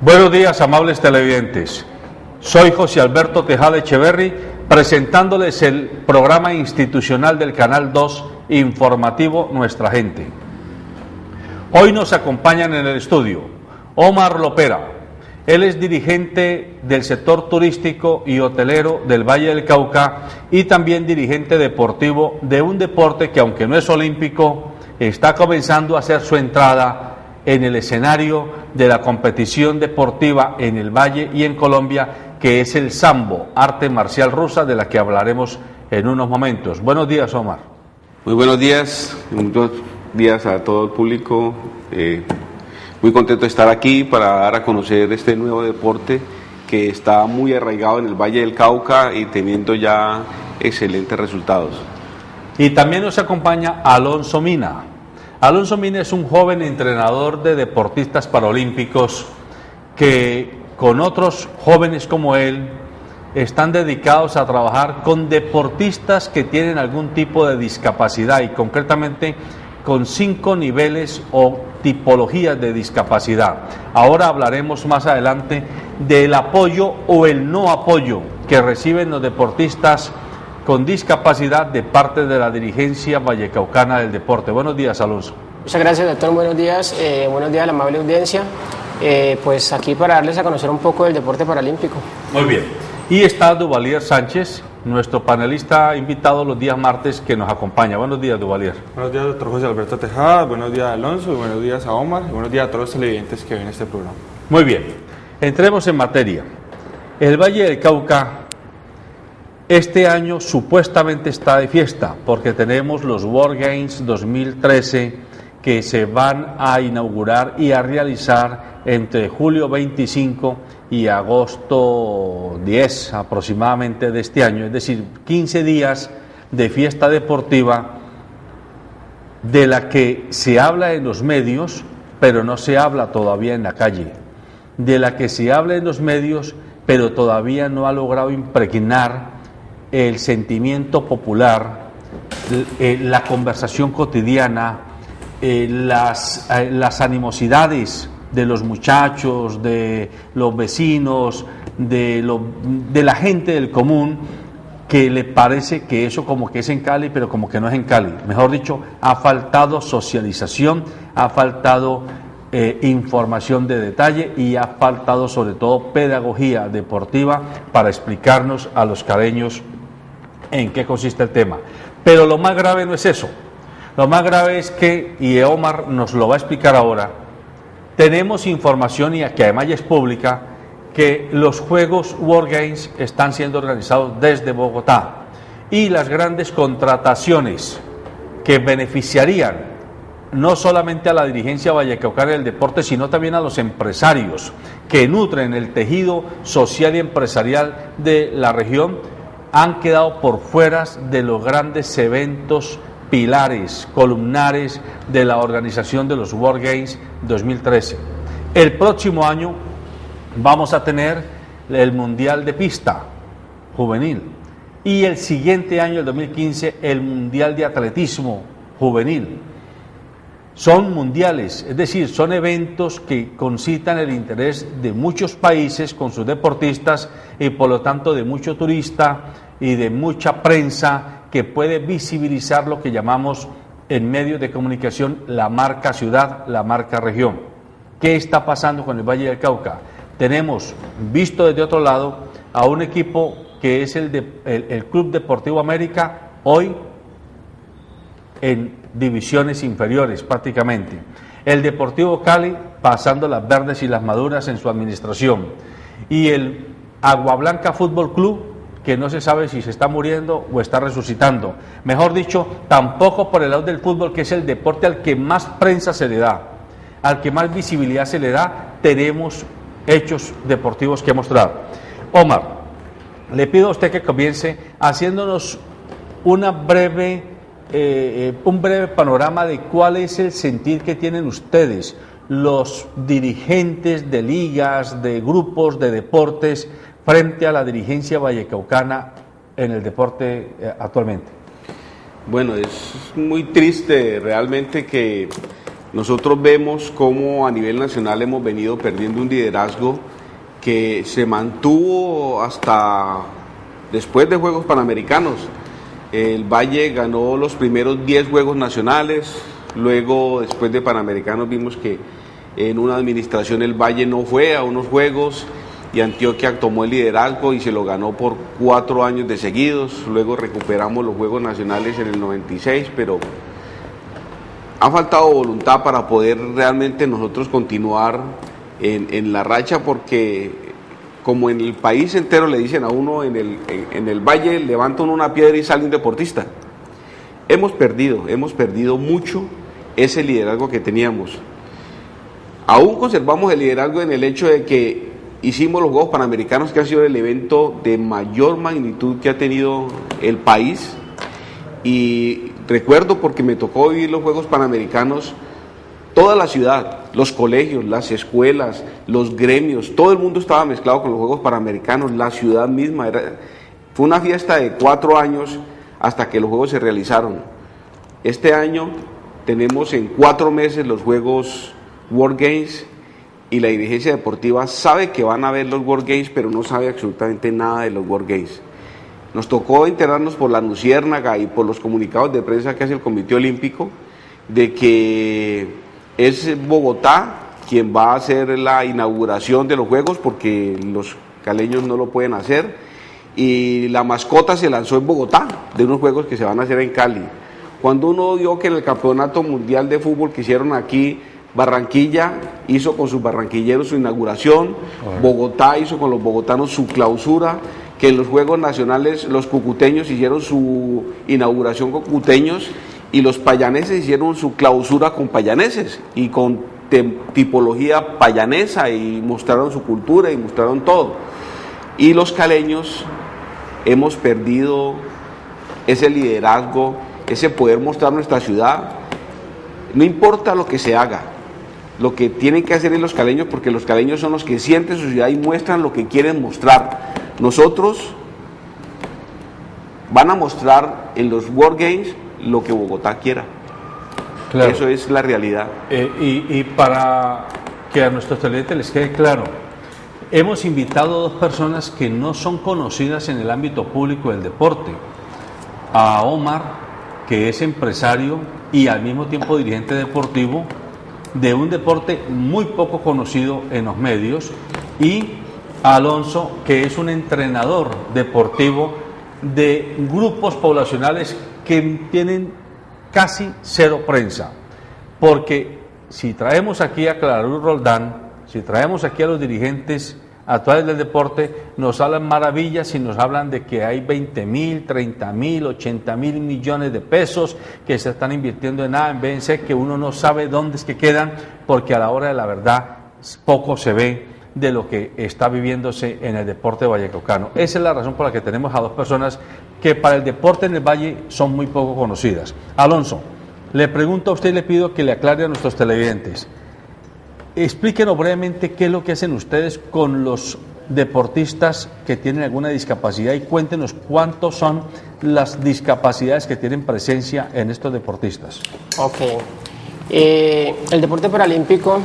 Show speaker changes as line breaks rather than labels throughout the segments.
Buenos días, amables televidentes. Soy José Alberto Tejada Echeverry, presentándoles el programa institucional del Canal 2 informativo Nuestra Gente. Hoy nos acompañan en el estudio Omar Lopera. Él es dirigente del sector turístico y hotelero del Valle del Cauca y también dirigente deportivo de un deporte que, aunque no es olímpico, está comenzando a hacer su entrada en el escenario de la competición deportiva en el Valle y en Colombia, que es el sambo, arte marcial rusa, de la que hablaremos en unos momentos. Buenos días, Omar.
Muy buenos días a todo el público. Muy contento de estar aquí para dar a conocer este nuevo deporte que está muy arraigado en el Valle del Cauca y teniendo ya excelentes resultados.
Y también nos acompaña Alonso Mina. Alonso Mina es un joven entrenador de deportistas paralímpicos que, con otros jóvenes como él, están dedicados a trabajar con deportistas que tienen algún tipo de discapacidad y concretamente con 5 niveles o tipologías de discapacidad. Ahora hablaremos más adelante del apoyo o el no apoyo que reciben los deportistas con discapacidad de parte de la dirigencia vallecaucana del deporte. Buenos días, Alonso.
Muchas gracias, doctor. Buenos días a la amable audiencia. Pues aquí para darles a conocer un poco del deporte paralímpico.
Muy bien. Y está Duvalier Sánchez, nuestro panelista invitado los días martes que nos acompaña. Buenos días, Duvalier.
Buenos días, doctor José Alberto Tejada. Buenos días, Alonso. Y buenos días a Omar. Y buenos días a todos los televidentes que ven este programa.
Muy bien. Entremos en materia. El Valle del Cauca este año supuestamente está de fiesta porque tenemos los World Games 2013 que se van a inaugurar y a realizar entre julio 25 y agosto 10 aproximadamente de este año, es decir, 15 días de fiesta deportiva de la que se habla en los medios, pero no se habla todavía en la calle, de la que se habla en los medios, pero todavía no ha logrado impregnar el sentimiento popular, la conversación cotidiana, las animosidades de los muchachos, de los vecinos, de la gente del común, que le parece que eso como que es en Cali, pero como que no es en Cali. Mejor dicho, ha faltado socialización, ha faltado información de detalle y ha faltado sobre todo pedagogía deportiva para explicarnos a los caleños en qué consiste el tema. Pero lo más grave no es eso. Lo más grave es que, y Omar nos lo va a explicar ahora, tenemos información, y que además ya es pública, que los Juegos World Games están siendo organizados desde Bogotá y las grandes contrataciones que beneficiarían no solamente a la dirigencia vallecaucana del deporte, sino también a los empresarios que nutren el tejido social y empresarial de la región, han quedado por fuera de los grandes eventos pilares, columnares de la organización de los World Games 2013. El próximo año vamos a tener el Mundial de Pista Juvenil y el siguiente año, el 2015, el Mundial de Atletismo Juvenil. Son mundiales, es decir, son eventos que concitan el interés de muchos países con sus deportistas y por lo tanto de mucho turista y de mucha prensa que puede visibilizar lo que llamamos en medios de comunicación la marca ciudad, la marca región. ¿Qué está pasando con el Valle del Cauca? Tenemos, visto desde otro lado, a un equipo que es el Club Deportivo América, hoy en divisiones inferiores prácticamente. El Deportivo Cali pasando las verdes y las maduras en su administración. Y el Agua Blanca Fútbol Club, que no se sabe si se está muriendo o está resucitando. Mejor dicho, tampoco por el lado del fútbol, que es el deporte al que más prensa se le da, al que más visibilidad se le da, tenemos hechos deportivos que mostrar. Omar, le pido a usted que comience haciéndonos un breve panorama de cuál es el sentir que tienen ustedes, los dirigentes de ligas, de grupos, de deportes, frente a la dirigencia vallecaucana en el deporte actualmente.
Bueno, es muy triste realmente que nosotros vemos cómo a nivel nacional hemos venido perdiendo un liderazgo que se mantuvo hasta después de Juegos Panamericanos. El Valle ganó los primeros 10 Juegos Nacionales, luego después de Panamericanos vimos que en una administración el Valle no fue a unos Juegos y Antioquia tomó el liderazgo y se lo ganó por 4 años de seguidos, luego recuperamos los Juegos Nacionales en el 96, pero ha faltado voluntad para poder realmente nosotros continuar en la racha, porque como en el país entero le dicen a uno, en el Valle levanta uno una piedra y sale un deportista. Hemos perdido mucho ese liderazgo que teníamos. Aún conservamos el liderazgo en el hecho de que hicimos los Juegos Panamericanos, que ha sido el evento de mayor magnitud que ha tenido el país, y recuerdo, porque me tocó vivir los Juegos Panamericanos, toda la ciudad, los colegios, las escuelas, los gremios, todo el mundo estaba mezclado con los Juegos Panamericanos, la ciudad misma, fue una fiesta de 4 años hasta que los Juegos se realizaron. Este año tenemos en 4 meses los Juegos World Games, y la dirigencia deportiva sabe que van a haber los World Games, pero no sabe absolutamente nada de los World Games. Nos tocó enterarnos por la luciérnaga y por los comunicados de prensa que hace el Comité Olímpico de que es Bogotá quien va a hacer la inauguración de los Juegos, porque los caleños no lo pueden hacer, y la mascota se lanzó en Bogotá de unos Juegos que se van a hacer en Cali. Cuando uno vio que en el Campeonato Mundial de Fútbol que hicieron aquí, Barranquilla hizo con sus barranquilleros su inauguración, Bogotá hizo con los bogotanos su clausura, que en los Juegos Nacionales los cucuteños hicieron su inauguración con cucuteños y los payaneses hicieron su clausura con payaneses y con tipología payanesa, y mostraron su cultura y mostraron todo. Y los caleños hemos perdido ese liderazgo, ese poder mostrar nuestra ciudad. No importa lo que se haga, lo que tienen que hacer es los caleños, porque los caleños son los que sienten su ciudad y muestran lo que quieren mostrar. Nosotros van a mostrar en los World Games lo que Bogotá quiera. Claro. Eso es la realidad.
Y para que a nuestros televidentes les quede claro, hemos invitado a 2 personas que no son conocidas en el ámbito público del deporte. A Omar, que es empresario y al mismo tiempo dirigente deportivo de un deporte muy poco conocido en los medios, y a Alonso, que es un entrenador deportivo de grupos poblacionales que tienen casi cero prensa, porque si traemos aquí a Clara Luz Roldán, si traemos aquí a los dirigentes actuales del deporte, nos hablan maravillas y nos hablan de que hay 20.000, 30.000, 80.000 millones de pesos que se están invirtiendo en A, en B, en C, que uno no sabe dónde es que quedan, porque a la hora de la verdad poco se ve de lo que está viviéndose en el deporte vallecaucano. Esa es la razón por la que tenemos a 2 personas que para el deporte en el Valle son muy poco conocidas. Alonso, le pregunto a usted y le pido que le aclare a nuestros televidentes. Explíquenos brevemente qué es lo que hacen ustedes con los deportistas que tienen alguna discapacidad, y cuéntenos cuántos son las discapacidades que tienen presencia en estos deportistas.
Ok. El deporte paralímpico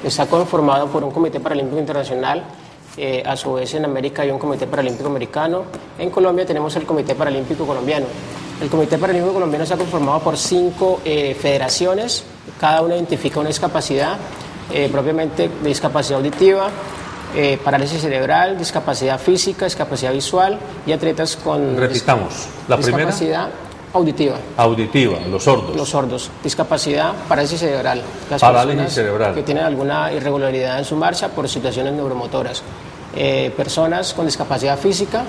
está conformado por un Comité Paralímpico Internacional. A su vez, en América hay un Comité Paralímpico Americano. En Colombia tenemos el Comité Paralímpico Colombiano. El Comité Paralímpico Colombiano está conformado por 5 federaciones. Cada una identifica una discapacidad, propiamente de discapacidad auditiva, parálisis cerebral, discapacidad física, discapacidad visual, y atletas con
Repitamos, la primera.
Discapacidad auditiva.
Auditiva, los sordos.
Los sordos. Discapacidad, parálisis cerebral. Las
parálisis cerebral.
Que tienen alguna irregularidad en su marcha por situaciones neuromotoras. Personas con discapacidad física,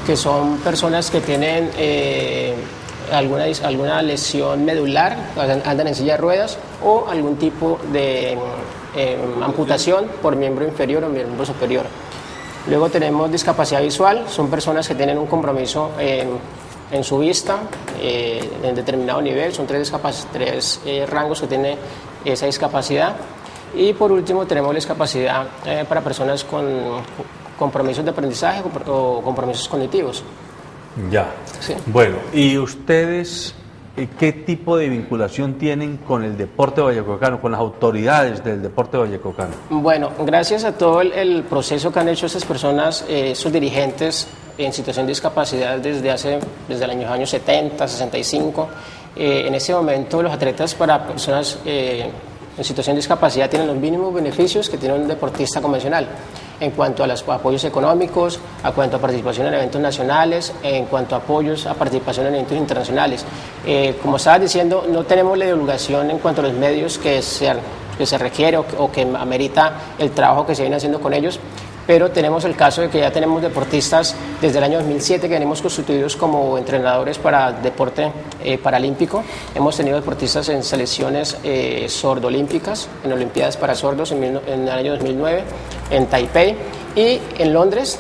que son personas que tienen alguna lesión medular, andan en silla de ruedas, o algún tipo de amputación por miembro inferior o miembro superior. Luego tenemos discapacidad visual, son personas que tienen un compromiso en su vista en determinado nivel, son 3 rangos que tiene esa discapacidad. Y por último tenemos la discapacidad para personas con compromisos de aprendizaje o compromisos cognitivos.
Ya. Sí. Bueno, y ustedes ¿qué tipo de vinculación tienen con el deporte vallecaucano, con las autoridades del deporte vallecaucano?
Bueno, gracias a todo el proceso que han hecho estas personas, sus dirigentes en situación de discapacidad desde los años 70, 65, en este momento los atletas para personas en situación de discapacidad tienen los mínimos beneficios que tiene un deportista convencional en cuanto a los apoyos económicos, a cuanto a participación en eventos nacionales, en cuanto a apoyos a participación en eventos internacionales. Como estabas diciendo, no tenemos la divulgación en cuanto a los medios que se requiere o que amerita el trabajo que se viene haciendo con ellos, pero tenemos el caso de que ya tenemos deportistas desde el año 2007 que venimos constituidos como entrenadores para deporte paralímpico. Hemos tenido deportistas en selecciones sordolímpicas, en Olimpiadas para sordos en el año 2009, en Taipei, y en Londres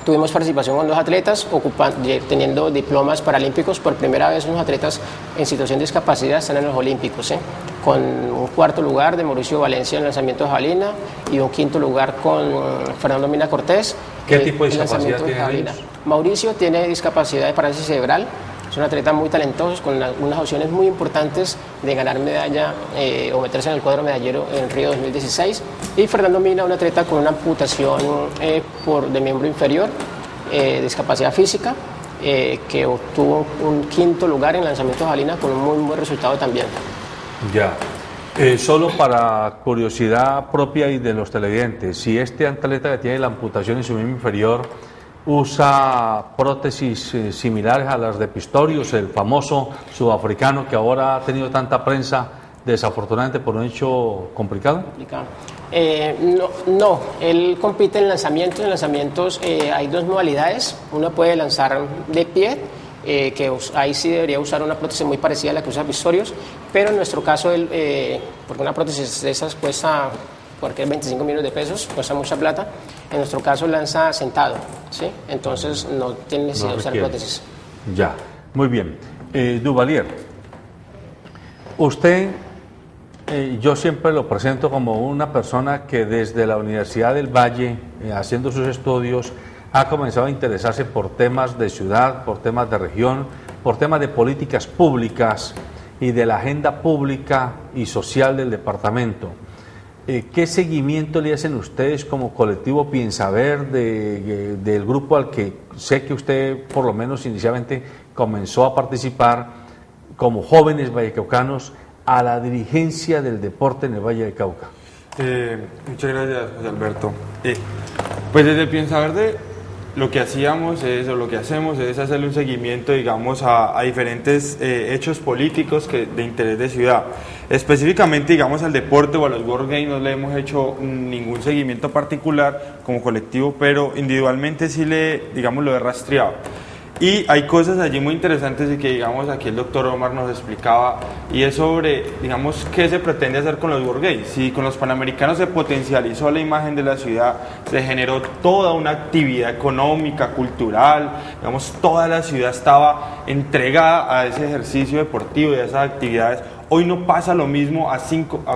tuvimos participación con 2 atletas teniendo diplomas paralímpicos. Por primera vez unos atletas en situación de discapacidad están en los Olímpicos, con un 4º lugar de Mauricio Valencia en el lanzamiento de jabalina y un 5º lugar con Fernando Mina Cortés.
¿Qué tipo de discapacidad tienen ellos?
Mauricio tiene discapacidad de parálisis cerebral. Es un atleta muy talentoso, con unas opciones muy importantes de ganar medalla o meterse en el cuadro medallero en Río 2016. Y Fernando Mina, un atleta con una amputación de miembro inferior, discapacidad física, que obtuvo un 5º lugar en lanzamiento de jabalina con un muy buen resultado también.
Ya. Solo para curiosidad propia y de los televidentes, si este atleta que tiene la amputación en su miembro inferior usa prótesis similares a las de Pistorius, el famoso sudafricano que ahora ha tenido tanta prensa, desafortunadamente por un hecho complicado.
No, él compite en lanzamientos. En lanzamientos hay 2 modalidades. Uno puede lanzar de pie, que ahí sí debería usar una prótesis muy parecida a la que usa Pistorius, pero en nuestro caso, porque una prótesis de esas cuesta cualquier 25 millones de pesos, cuesta mucha plata. En nuestro caso lanza sentado, ¿sí? Entonces no tiene necesidad de usar prótesis.
Ya, muy bien. Duvalier, usted, yo siempre lo presento como una persona que desde la Universidad del Valle, haciendo sus estudios, ha comenzado a interesarse por temas de ciudad, por temas de región, por temas de políticas públicas y de la agenda pública y social del departamento. ¿Qué seguimiento le hacen ustedes como colectivo Piensa Ver del grupo al que sé que usted por lo menos inicialmente comenzó a participar como jóvenes vallecaucanos a la dirigencia del deporte en el Valle del Cauca?
Muchas gracias, José Alberto. Pues desde Piensa Verde lo que hacíamos lo que hacemos es hacerle un seguimiento, digamos, a diferentes hechos políticos de interés de ciudad. Específicamente, digamos, al deporte o a los World Games no le hemos hecho ningún seguimiento particular como colectivo, pero individualmente sí lo he rastreado. Y hay cosas allí muy interesantes y que, digamos, aquí el doctor Omar nos explicaba, y es sobre, digamos, qué se pretende hacer con los World Games. Si con los Panamericanos se potencializó la imagen de la ciudad, se generó toda una actividad económica, cultural, digamos, toda la ciudad estaba entregada a ese ejercicio deportivo y a esas actividades. Hoy no pasa lo mismo ¿a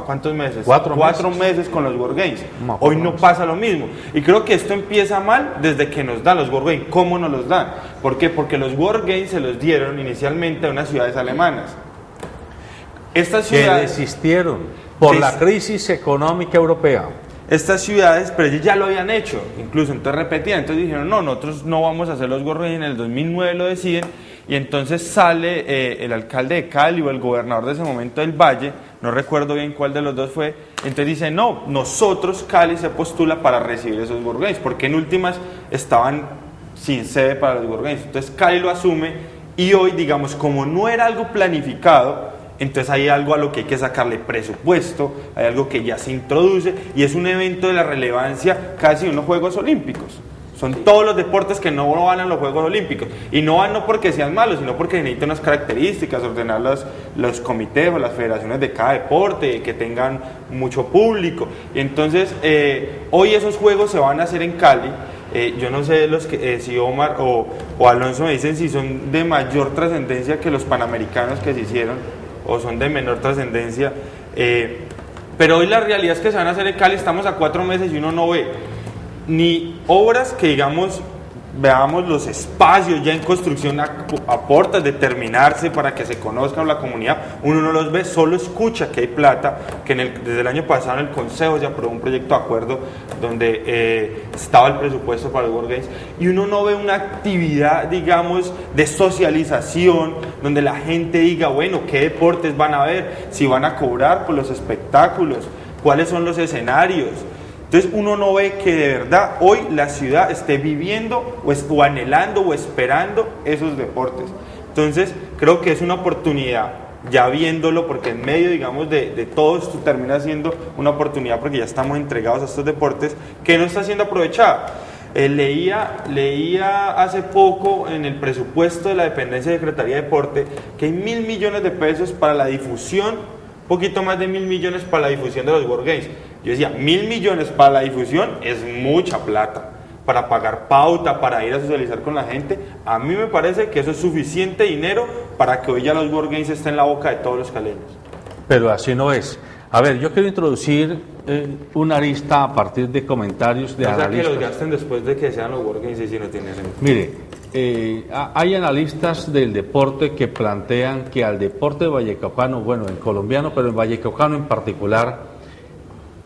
cuántos meses? 4 meses con los World Games. Hoy no pasa lo mismo. Y creo que esto empieza mal desde que nos dan los World Games. ¿Cómo nos los dan? ¿Por qué? Porque los World Games se los dieron inicialmente a unas ciudades alemanas. Estas ciudades
que desistieron por la crisis económica europea.
Estas ciudades, pero ellos ya lo habían hecho, incluso entonces repetían, entonces dijeron, no, nosotros no vamos a hacer los World Games, en el 2009 lo deciden, y entonces sale el alcalde de Cali o el gobernador de ese momento del Valle, no recuerdo bien cuál de los dos fue, entonces dice, no, nosotros, Cali se postula para recibir esos World Games, porque en últimas estaban sin sede para los World Games, entonces Cali lo asume, y hoy, digamos, como no era algo planificado, entonces hay algo a lo que hay que sacarle presupuesto, hay algo que ya se introduce y es un evento de la relevancia casi de unos Juegos Olímpicos. Son todos los deportes que no van a los Juegos Olímpicos y no van no porque sean malos, sino porque necesitan unas características, ordenar los comités o las federaciones de cada deporte, que tengan mucho público. Y entonces hoy esos Juegos se van a hacer en Cali. Yo no sé si Omar o Alonso me dicen si son de mayor trascendencia que los Panamericanos que se hicieron o son de menor trascendencia, pero hoy la realidad es que se van a hacer en Cali, estamos a 4 meses y uno no ve ni obras que, digamos, veamos los espacios ya en construcción a puertas de terminarse para que se conozcan la comunidad. Uno no los ve, solo escucha que hay plata, que desde el año pasado en el Consejo se aprobó un proyecto de acuerdo donde estaba el presupuesto para los World Games, y uno no ve una actividad, digamos, de socialización, donde la gente diga, bueno, ¿qué deportes van a ver? Si van a cobrar por los espectáculos, ¿cuáles son los escenarios? Entonces uno no ve que de verdad hoy la ciudad esté viviendo o anhelando o esperando esos deportes. Entonces creo que es una oportunidad, ya viéndolo, porque en medio, digamos, de todo esto termina siendo una oportunidad porque ya estamos entregados a estos deportes que no está siendo aprovechada. Leía hace poco en el presupuesto de la dependencia de Secretaría de Deporte que hay 1.000 millones de pesos para la difusión, un poquito más de 1.000 millones para la difusión de los World Games. Yo decía, 1.000 millones para la difusión es mucha plata, para pagar pauta, para ir a socializar con la gente. A mí me parece que eso es suficiente dinero para que hoy ya los World Games estén en la boca de todos los caleños.
Pero así no es. A ver, yo quiero introducir una arista a partir de comentarios de analistas.
Que los gasten después de que sean los World Games y si no tienen sentido.
Mire, hay analistas del deporte que plantean que al deporte vallecaucano, bueno, en colombiano, pero en vallecaucano en particular,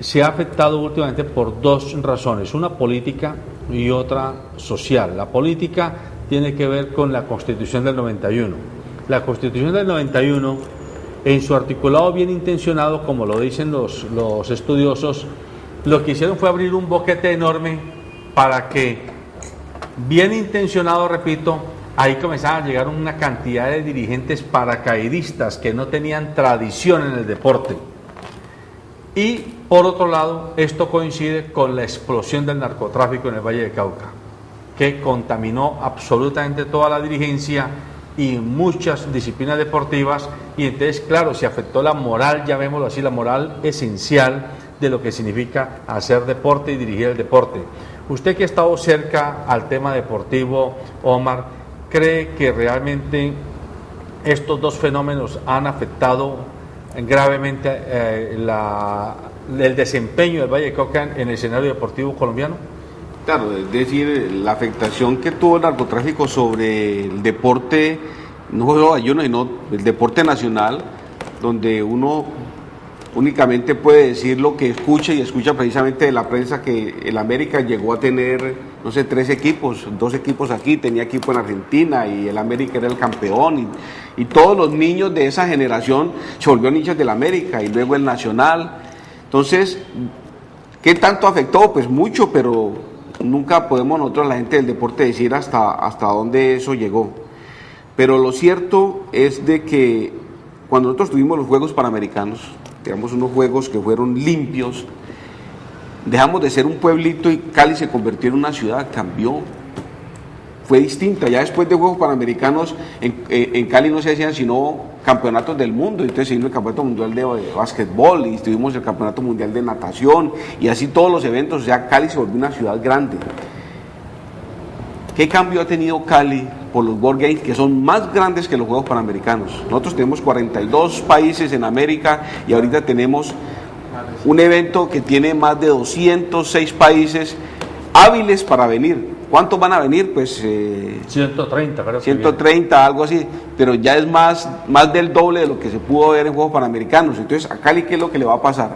se ha afectado últimamente por dos razones, una política y otra social. La política tiene que ver con la Constitución del 91. La Constitución del 91, en su articulado bien intencionado, como lo dicen los estudiosos, lo que hicieron fue abrir un boquete enorme para que, bien intencionado, repito, ahí comenzaban a llegar una cantidad de dirigentes paracaidistas que no tenían tradición en el deporte. Y por otro lado, esto coincide con la explosión del narcotráfico en el Valle del Cauca, que contaminó absolutamente toda la dirigencia y muchas disciplinas deportivas, y entonces, claro, se afectó la moral, llamémoslo así, la moral esencial de lo que significa hacer deporte y dirigir el deporte. Usted que ha estado cerca al tema deportivo, Omar, ¿cree que realmente estos dos fenómenos han afectado gravemente el desempeño del Valle del Cauca en el escenario deportivo colombiano?
Claro, es decir, la afectación que tuvo el narcotráfico sobre el deporte, no solo ayuno, sino el deporte nacional, donde uno únicamente puede decir lo que escucha, y escucha precisamente de la prensa que el América llegó a tener, no sé, 3 equipos, 2 equipos aquí, tenía equipo en Argentina y el América era el campeón, y todos los niños de esa generación se volvieron hinchas del América y luego el Nacional. Entonces, ¿qué tanto afectó? Pues mucho, pero nunca podemos nosotros, la gente del deporte, decir hasta dónde eso llegó. Pero lo cierto es de que cuando nosotros tuvimos los Juegos Panamericanos, digamos unos juegos que fueron limpios, dejamos de ser un pueblito y Cali se convirtió en una ciudad, cambió, fue distinta. Ya después de Juegos Panamericanos en Cali no se hacían sino campeonatos del mundo, entonces se vino el Campeonato Mundial de Básquetbol y tuvimos el Campeonato Mundial de Natación y así todos los eventos. O sea, Cali se volvió una ciudad grande. ¿Qué cambio ha tenido Cali por los World Games, que son más grandes que los Juegos Panamericanos? Nosotros tenemos 42 países en América y ahorita tenemos un evento que tiene más de 206 países hábiles para venir. ¿Cuántos van a venir? Pues
130, creo que
130, algo así, pero ya es más del doble de lo que se pudo ver en Juegos Panamericanos. Entonces, ¿a Cali qué es lo que le va a pasar?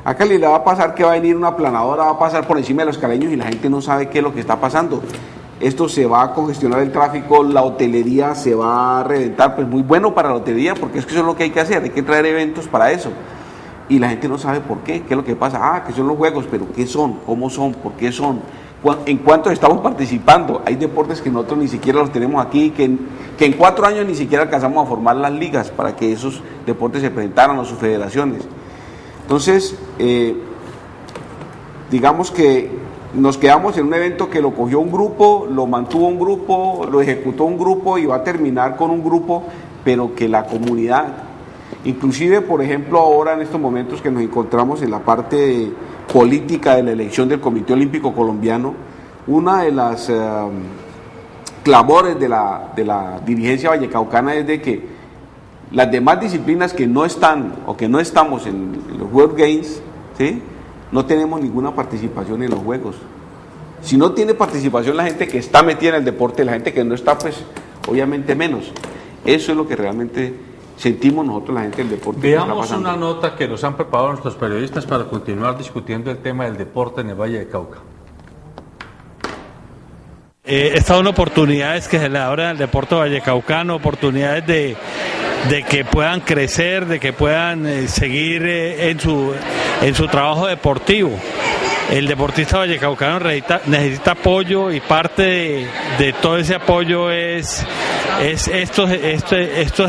A Cali le va a pasar que va a venir una planadora, va a pasar por encima de los caleños y la gente no sabe qué es lo que está pasando. Esto se va a congestionar el tráfico, la hotelería se va a reventar, pues muy bueno para la hotelería, porque es que eso es lo que hay que hacer, hay que traer eventos para eso. Y la gente no sabe por qué es lo que pasa. Que son los juegos, pero ¿qué son? ¿Cómo son? ¿Por qué son? ¿En cuántos estamos participando? Hay deportes que nosotros ni siquiera los tenemos aquí, que en 4 años ni siquiera alcanzamos a formar las ligas para que esos deportes se presentaran a sus federaciones. Entonces, digamos que nos quedamos en un evento que lo cogió un grupo, lo mantuvo un grupo, lo ejecutó un grupo y va a terminar con un grupo, pero que la comunidad, inclusive por ejemplo ahora en estos momentos que nos encontramos en la parte política de la elección del Comité Olímpico Colombiano, una de las clamores de la dirigencia vallecaucana es de que las demás disciplinas que no están o que no estamos en los World Games, ¿sí?, no tenemos ninguna participación en los Juegos. Si no tiene participación la gente que está metida en el deporte, la gente que no está, pues obviamente menos. Eso es lo que realmente sentimos nosotros, la gente del deporte.
Veamos una nota que nos han preparado nuestros periodistas para continuar discutiendo el tema del deporte en el Valle del Cauca.
Estas son oportunidades que se le abren al deporte vallecaucano, oportunidades de que puedan crecer, de que puedan seguir en su trabajo deportivo. El deportista vallecaucano necesita apoyo, y parte de todo ese apoyo es estos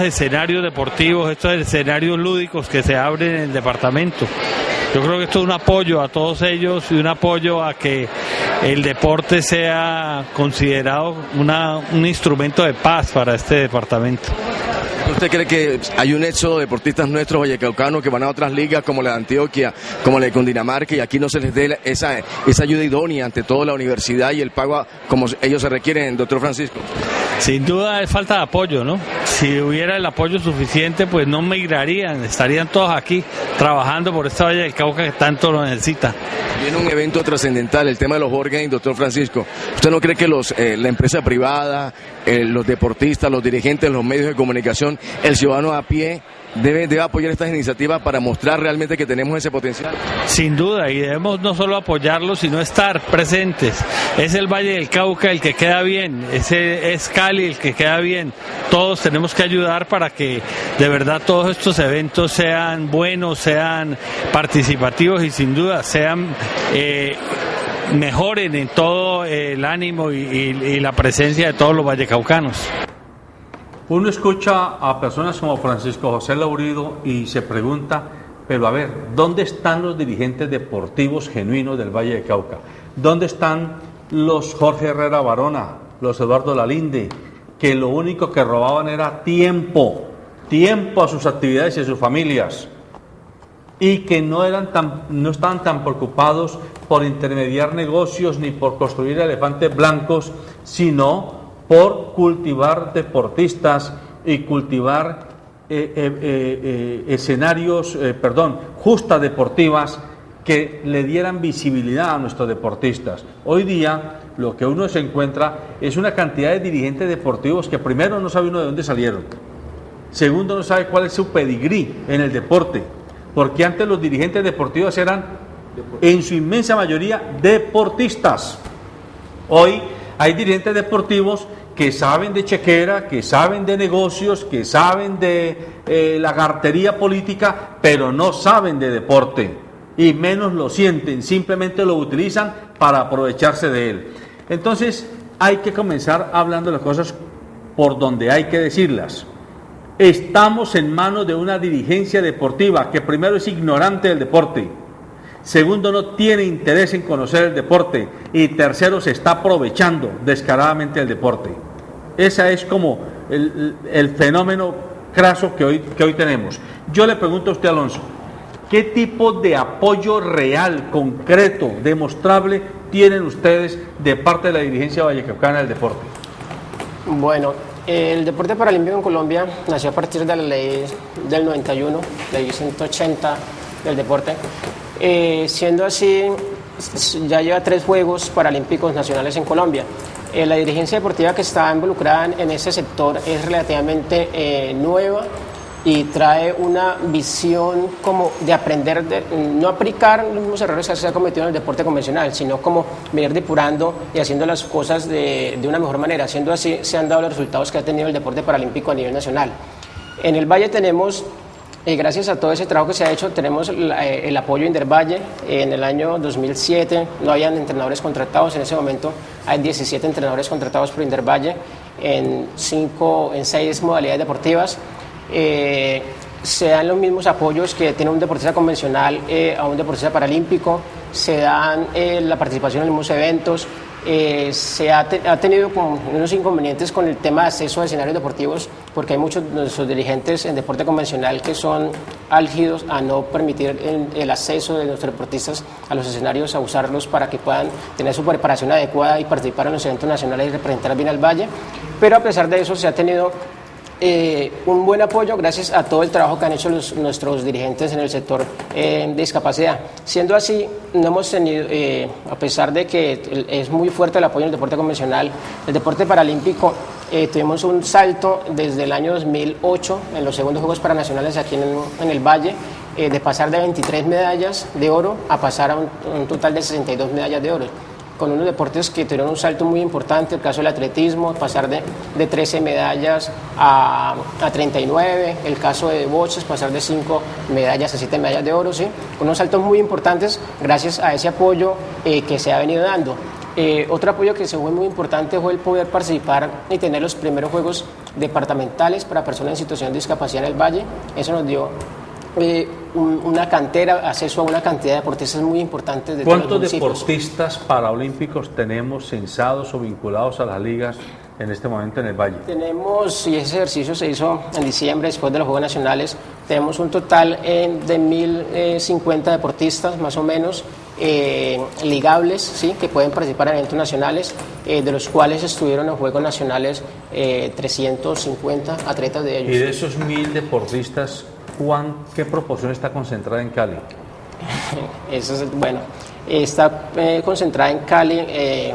escenarios deportivos, estos escenarios lúdicos que se abren en el departamento. Yo creo que esto es un apoyo a todos ellos y un apoyo a que el deporte sea considerado un instrumento de paz para este departamento.
¿Usted cree que hay un éxodo de deportistas nuestros vallecaucanos que van a otras ligas como la de Antioquia, como la de Cundinamarca, y aquí no se les dé esa ayuda idónea, ante todo la universidad y el pago como ellos se requieren, doctor Francisco?
Sin duda es falta de apoyo, ¿no? Si hubiera el apoyo suficiente, pues no migrarían, estarían todos aquí trabajando por esta Valle del Cauca que tanto lo necesita.
Viene un evento trascendental, el tema de los Board Games, doctor Francisco. ¿Usted no cree que la empresa privada, los deportistas, los dirigentes, los medios de comunicación, el ciudadano a pie debe apoyar estas iniciativas para mostrar realmente que tenemos ese potencial?
Sin duda, y debemos no solo apoyarlos, sino estar presentes. Es el Valle del Cauca el que queda bien, es Cali el que queda bien. Todos tenemos que ayudar para que de verdad todos estos eventos sean buenos, sean participativos y sin duda sean mejoren en todo el ánimo y la presencia de todos los vallecaucanos.
Uno escucha a personas como Francisco José Laurido y se pregunta, pero a ver, ¿dónde están los dirigentes deportivos genuinos del Valle del Cauca? ¿Dónde están los Jorge Herrera Barona, los Eduardo Lalinde, que lo único que robaban era tiempo a sus actividades y a sus familias, y que no estaban tan preocupados por intermediar negocios ni por construir elefantes blancos, sino por cultivar deportistas y cultivar justas deportivas que le dieran visibilidad a nuestros deportistas? Hoy día lo que uno se encuentra es una cantidad de dirigentes deportivos que primero no sabe uno de dónde salieron, segundo no sabe cuál es su pedigrí en el deporte, porque antes los dirigentes deportivos eran en su inmensa mayoría deportistas. Hoy hay dirigentes deportivos que saben de chequera, que saben de negocios, que saben de lagartería política, pero no saben de deporte, y menos lo sienten, simplemente lo utilizan para aprovecharse de él. Entonces hay que comenzar hablando las cosas por donde hay que decirlas. Estamos en manos de una dirigencia deportiva que primero es ignorante del deporte, segundo no tiene interés en conocer el deporte, y tercero se está aprovechando descaradamente del deporte. Ese es como el fenómeno craso que hoy tenemos. Yo le pregunto a usted, Alonso, ¿qué tipo de apoyo real, concreto, demostrable tienen ustedes de parte de la dirigencia vallecaucana del deporte?
Bueno, el deporte paralímpico en Colombia nació a partir de la ley del 91, ley 180 del deporte. Siendo así, ya lleva 3 Juegos Paralímpicos Nacionales en Colombia. La dirigencia deportiva que está involucrada en ese sector es relativamente nueva y trae una visión como de aprender, no aplicar los mismos errores que se han cometido en el deporte convencional, sino como venir depurando y haciendo las cosas de una mejor manera. Siendo así, se han dado los resultados que ha tenido el deporte paralímpico a nivel nacional. En el Valle tenemos, gracias a todo ese trabajo que se ha hecho, tenemos el apoyo de Indervalle. En el año 2007 no habían entrenadores contratados, en ese momento hay 17 entrenadores contratados por Indervalle en 6 modalidades deportivas. Se dan los mismos apoyos que tiene un deportista convencional a un deportista paralímpico, se dan la participación en los mismos eventos. Se ha tenido unos inconvenientes con el tema de acceso a escenarios deportivos, porque hay muchos de nuestros dirigentes en deporte convencional que son álgidos a no permitir el acceso de nuestros deportistas a los escenarios, a usarlos para que puedan tener su preparación adecuada y participar en los eventos nacionales y representar bien al Valle. Pero a pesar de eso se ha tenido un buen apoyo gracias a todo el trabajo que han hecho nuestros dirigentes en el sector de discapacidad. Siendo así, no hemos tenido, a pesar de que es muy fuerte el apoyo en el deporte convencional, el deporte paralímpico, tuvimos un salto desde el año 2008 en los segundos Juegos Paranacionales aquí en el Valle, de pasar de 23 medallas de oro a pasar a un total de 62 medallas de oro, con unos deportes que tuvieron un salto muy importante, el caso del atletismo, pasar de 13 medallas a 39, el caso de boxes, pasar de 5 medallas a 7 medallas de oro, ¿sí? Con unos saltos muy importantes gracias a ese apoyo que se ha venido dando. Otro apoyo que se fue muy importante fue el poder participar y tener los primeros juegos departamentales para personas en situación de discapacidad en el Valle. Eso nos dio una cantera, acceso a una cantidad de deportistas muy importantes de todos los
¿Cuántos
municipios.
deportistas paralímpicos tenemos censados o vinculados a las ligas en este momento en el Valle?
Tenemos, y ese ejercicio se hizo en diciembre después de los Juegos Nacionales, tenemos un total de 1.050 deportistas más o menos ligables, ¿sí? Que pueden participar en eventos nacionales, de los cuales estuvieron en Juegos Nacionales 350 atletas de ellos.
Y de esos 1.000 deportistas, ¿qué proporción está concentrada en Cali?
Eso es, bueno, está concentrada en Cali,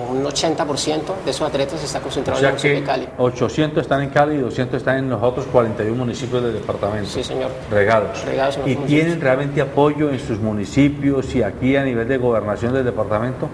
un 80% de esos atletas está concentrado
O sea
en el municipio
que
de Cali.
800 están en Cali y 200 están en los otros 41 municipios del departamento.
Sí, señor.
Regados.
Regados en los
¿Y
municipios.
tienen realmente apoyo en sus municipios y aquí a nivel de gobernación del departamento?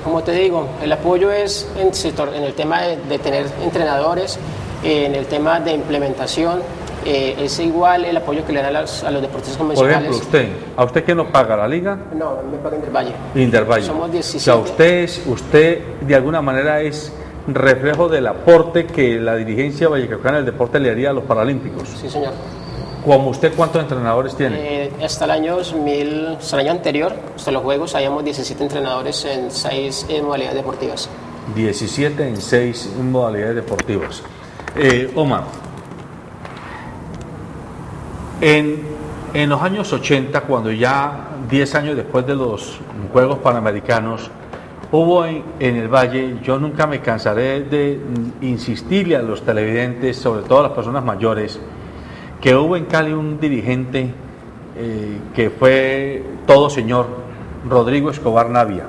Como te digo, el apoyo es en el tema de tener entrenadores, en el tema de implementación, es igual el apoyo que le dan a los deportistas
Por
convencionales.
ejemplo, ¿a usted qué nos paga la liga?
No, me pagan del Valle.
Indervalle.
Somos 17.
O sea, usted de alguna manera es reflejo del aporte que la dirigencia vallecaucana del deporte le haría a los paralímpicos.
Sí, señor.
Como usted, ¿cuántos entrenadores tiene?
Hasta el año anterior, hasta los Juegos, habíamos 17 entrenadores en 6 modalidades deportivas.
17 en 6 modalidades deportivas. Omar, en los años 80, cuando ya 10 años después de los Juegos Panamericanos, hubo en el Valle, yo nunca me cansaré de insistirle a los televidentes, sobre todo a las personas mayores, que hubo en Cali un dirigente que fue todo señor, Rodrigo Escobar Navia,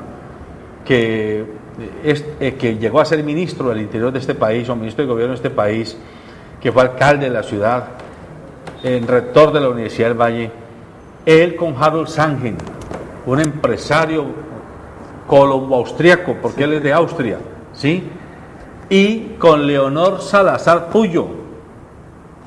que llegó a ser ministro del Interior de este país o ministro de Gobierno de este país, que fue alcalde de la ciudad, el rector de la Universidad del Valle, él con Harold Sangen, un empresario colombo-austriaco, porque él es de Austria, ¿sí? Y con Leonor Salazar Puyo,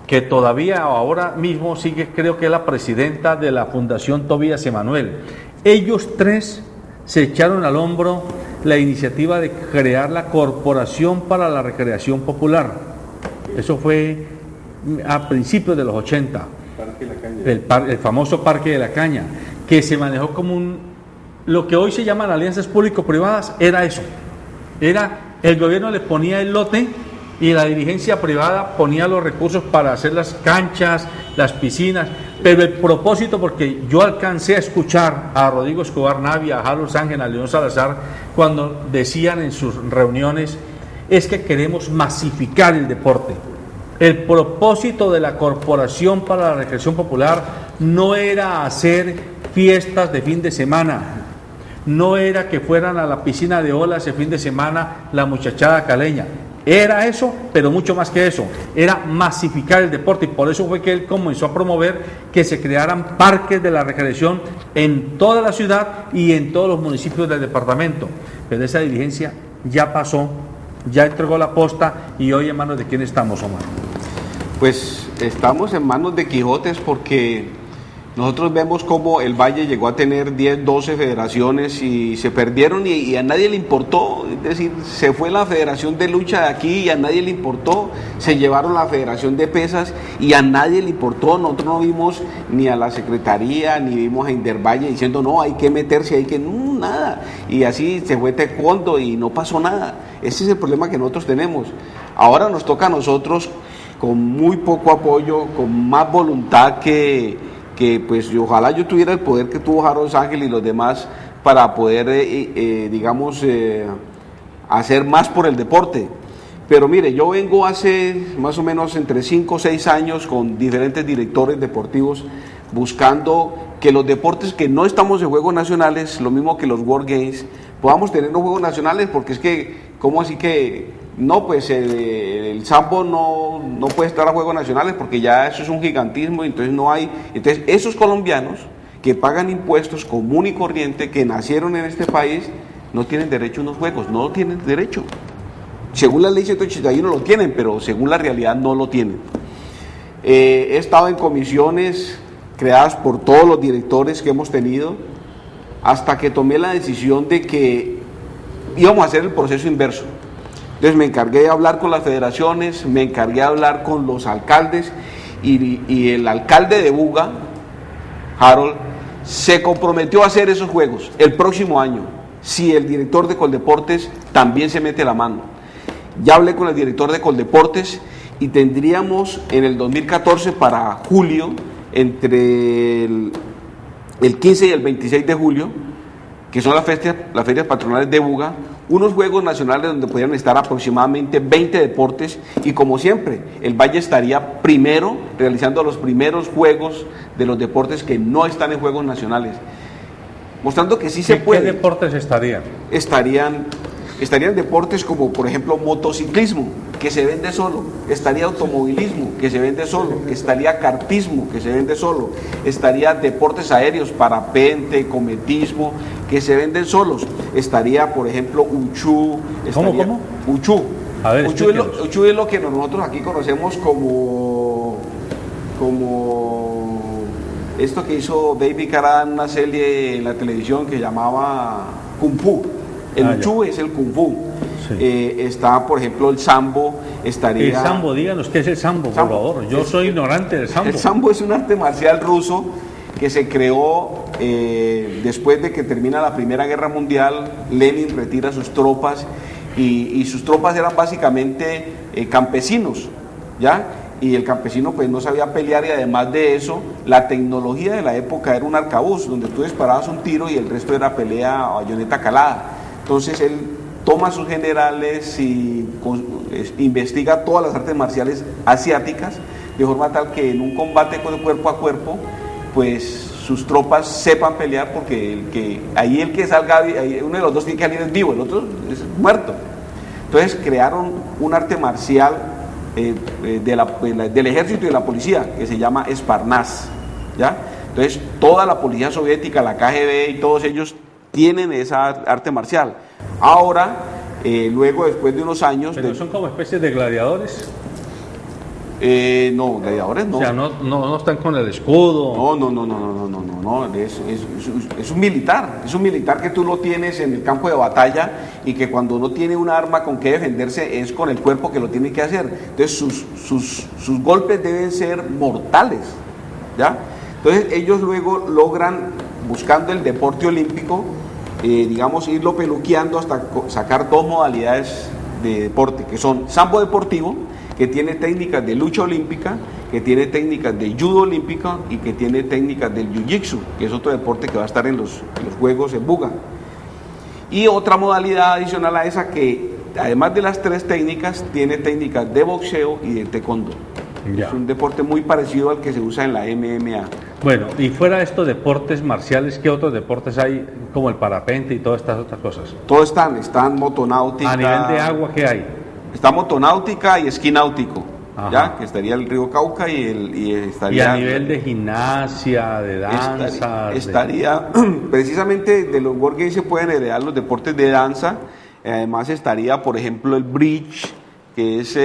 que todavía ahora mismo sigue, creo que es la presidenta de la Fundación Tobías Emanuel. Ellos tres se echaron al hombro la iniciativa de crear la Corporación para la Recreación Popular. Eso fue a principios de los 80. El famoso Parque de la Caña, que se manejó como lo que hoy se llaman alianzas público-privadas, era eso. El gobierno le ponía el lote y la dirigencia privada ponía los recursos para hacer las canchas, las piscinas, pero el propósito, porque yo alcancé a escuchar a Rodrigo Escobar Navia, a Harold Sangen, a León Salazar, cuando decían en sus reuniones, es que queremos masificar el deporte. El propósito de la Corporación para la Recreación Popular no era hacer fiestas de fin de semana, no era que fueran a la piscina de olas el fin de semana la muchachada caleña. Era eso, pero mucho más que eso, era masificar el deporte, y por eso fue que él comenzó a promover que se crearan parques de la recreación en toda la ciudad y en todos los municipios del departamento. Pero esa dirigencia ya pasó, ya entregó la posta, y hoy en manos de quién estamos, Omar.
Pues estamos en manos de Quijotes, porque nosotros vemos cómo el Valle llegó a tener 10, 12 federaciones y se perdieron y a nadie le importó. Es decir, se fue la Federación de Lucha de aquí y a nadie le importó. Se llevaron la Federación de Pesas y a nadie le importó. Nosotros no vimos ni a la Secretaría, ni vimos a Indervalle diciendo, no, hay que meterse, hay que... No, nada. Y así se fue Taekwondo y no pasó nada. Ese es el problema que nosotros tenemos. Ahora nos toca a nosotros, con muy poco apoyo, con más voluntad que pues ojalá yo tuviera el poder que tuvo Harold Ángel y los demás para poder, hacer más por el deporte. Pero mire, yo vengo hace más o menos entre 5 o 6 años con diferentes directores deportivos buscando que los deportes que no estamos en Juegos Nacionales, lo mismo que los World Games, podamos tener los Juegos Nacionales, porque es que, ¿cómo así que no? Pues el sambo no puede estar a Juegos Nacionales porque ya eso es un gigantismo, entonces no hay. Entonces, esos colombianos que pagan impuestos común y corriente, que nacieron en este país, no tienen derecho a unos Juegos, no tienen derecho. Según la ley 181 lo tienen, pero según la realidad no lo tienen. He estado en comisiones creadas por todos los directores que hemos tenido, hasta que tomé la decisión de que íbamos a hacer el proceso inverso. Entonces me encargué de hablar con las federaciones, me encargué de hablar con los alcaldes, y el alcalde de Buga, Harold, se comprometió a hacer esos juegos el próximo año, si el director de Coldeportes también se mete la mano. Ya hablé con el director de Coldeportes y tendríamos en el 2014 para julio, entre el 15 y el 26 de julio, que son las ferias patronales de Buga, unos Juegos Nacionales donde podrían estar aproximadamente 20 deportes, y como siempre, el Valle estaría primero, realizando los primeros juegos de los deportes que no están en Juegos Nacionales, mostrando que sí se puede.
¿Qué deportes estarían?
Estarían deportes como, por ejemplo, motociclismo, que se vende solo, estaría automovilismo, que se vende solo, estaría kartismo, que se vende solo, estaría deportes aéreos, parapente, cometismo, que se venden solos, estaría, por ejemplo, uchú.
¿Cómo?
Uchú.
A ver,
uchú es lo que nosotros aquí conocemos como esto que hizo David Carradine en una serie en la televisión que llamaba Kung Fu. El uchú es el Kung Fu. Sí. Está, por ejemplo, el sambo, estaría...
El sambo, díganos qué es el sambo, por favor. Yo soy ignorante del sambo.
El sambo es un arte marcial ruso que se creó después de que termina la Primera Guerra Mundial. Lenin retira sus tropas y sus tropas eran básicamente campesinos, ¿ya? Y el campesino pues no sabía pelear, y además de eso, la tecnología de la época era un arcabuz, donde tú disparabas un tiro y el resto era pelea a bayoneta calada. Entonces él toma sus generales y investiga todas las artes marciales asiáticas, de forma tal que en un combate cuerpo a cuerpo, pues sus tropas sepan pelear, porque el que salga, uno de los dos tiene que salir vivo, el otro es muerto. Entonces crearon un arte marcial del ejército y de la policía, que se llama Esparnaz, ¿ya? Entonces toda la policía soviética, la KGB y todos ellos tienen esa arte marcial. Ahora, luego, después de unos años...
¿Pero son como especies de gladiadores?
No, gladiadores no.
O sea, no están con el escudo.
No, es un militar que tú lo tienes en el campo de batalla, y que cuando no tiene un arma con que defenderse es con el cuerpo que lo tiene que hacer. Entonces sus golpes deben ser mortales, ¿ya? Entonces ellos luego logran, buscando el deporte olímpico, digamos, irlo peluqueando hasta sacar dos modalidades de deporte, que son sambo deportivo, que tiene técnicas de lucha olímpica, que tiene técnicas de judo olímpico y que tiene técnicas del jiu-jitsu, que es otro deporte que va a estar en los Juegos en Buga. Y otra modalidad adicional a esa, que además de las tres técnicas, tiene técnicas de boxeo y de taekwondo. Ya. Es un deporte muy parecido al que se usa en la MMA.
Bueno, y fuera de estos deportes marciales, ¿qué otros deportes hay, como el parapente y todas estas otras cosas?
Todos están motonáutica.
¿A nivel de agua qué hay?
Está motonáutica y esquí náutico, ¿ya? Que estaría el río Cauca y estaría...
¿Y a nivel de gimnasia, de danza?
Estaría precisamente de los World Games se pueden heredar los deportes de danza. Además estaría, por ejemplo, el bridge, que es,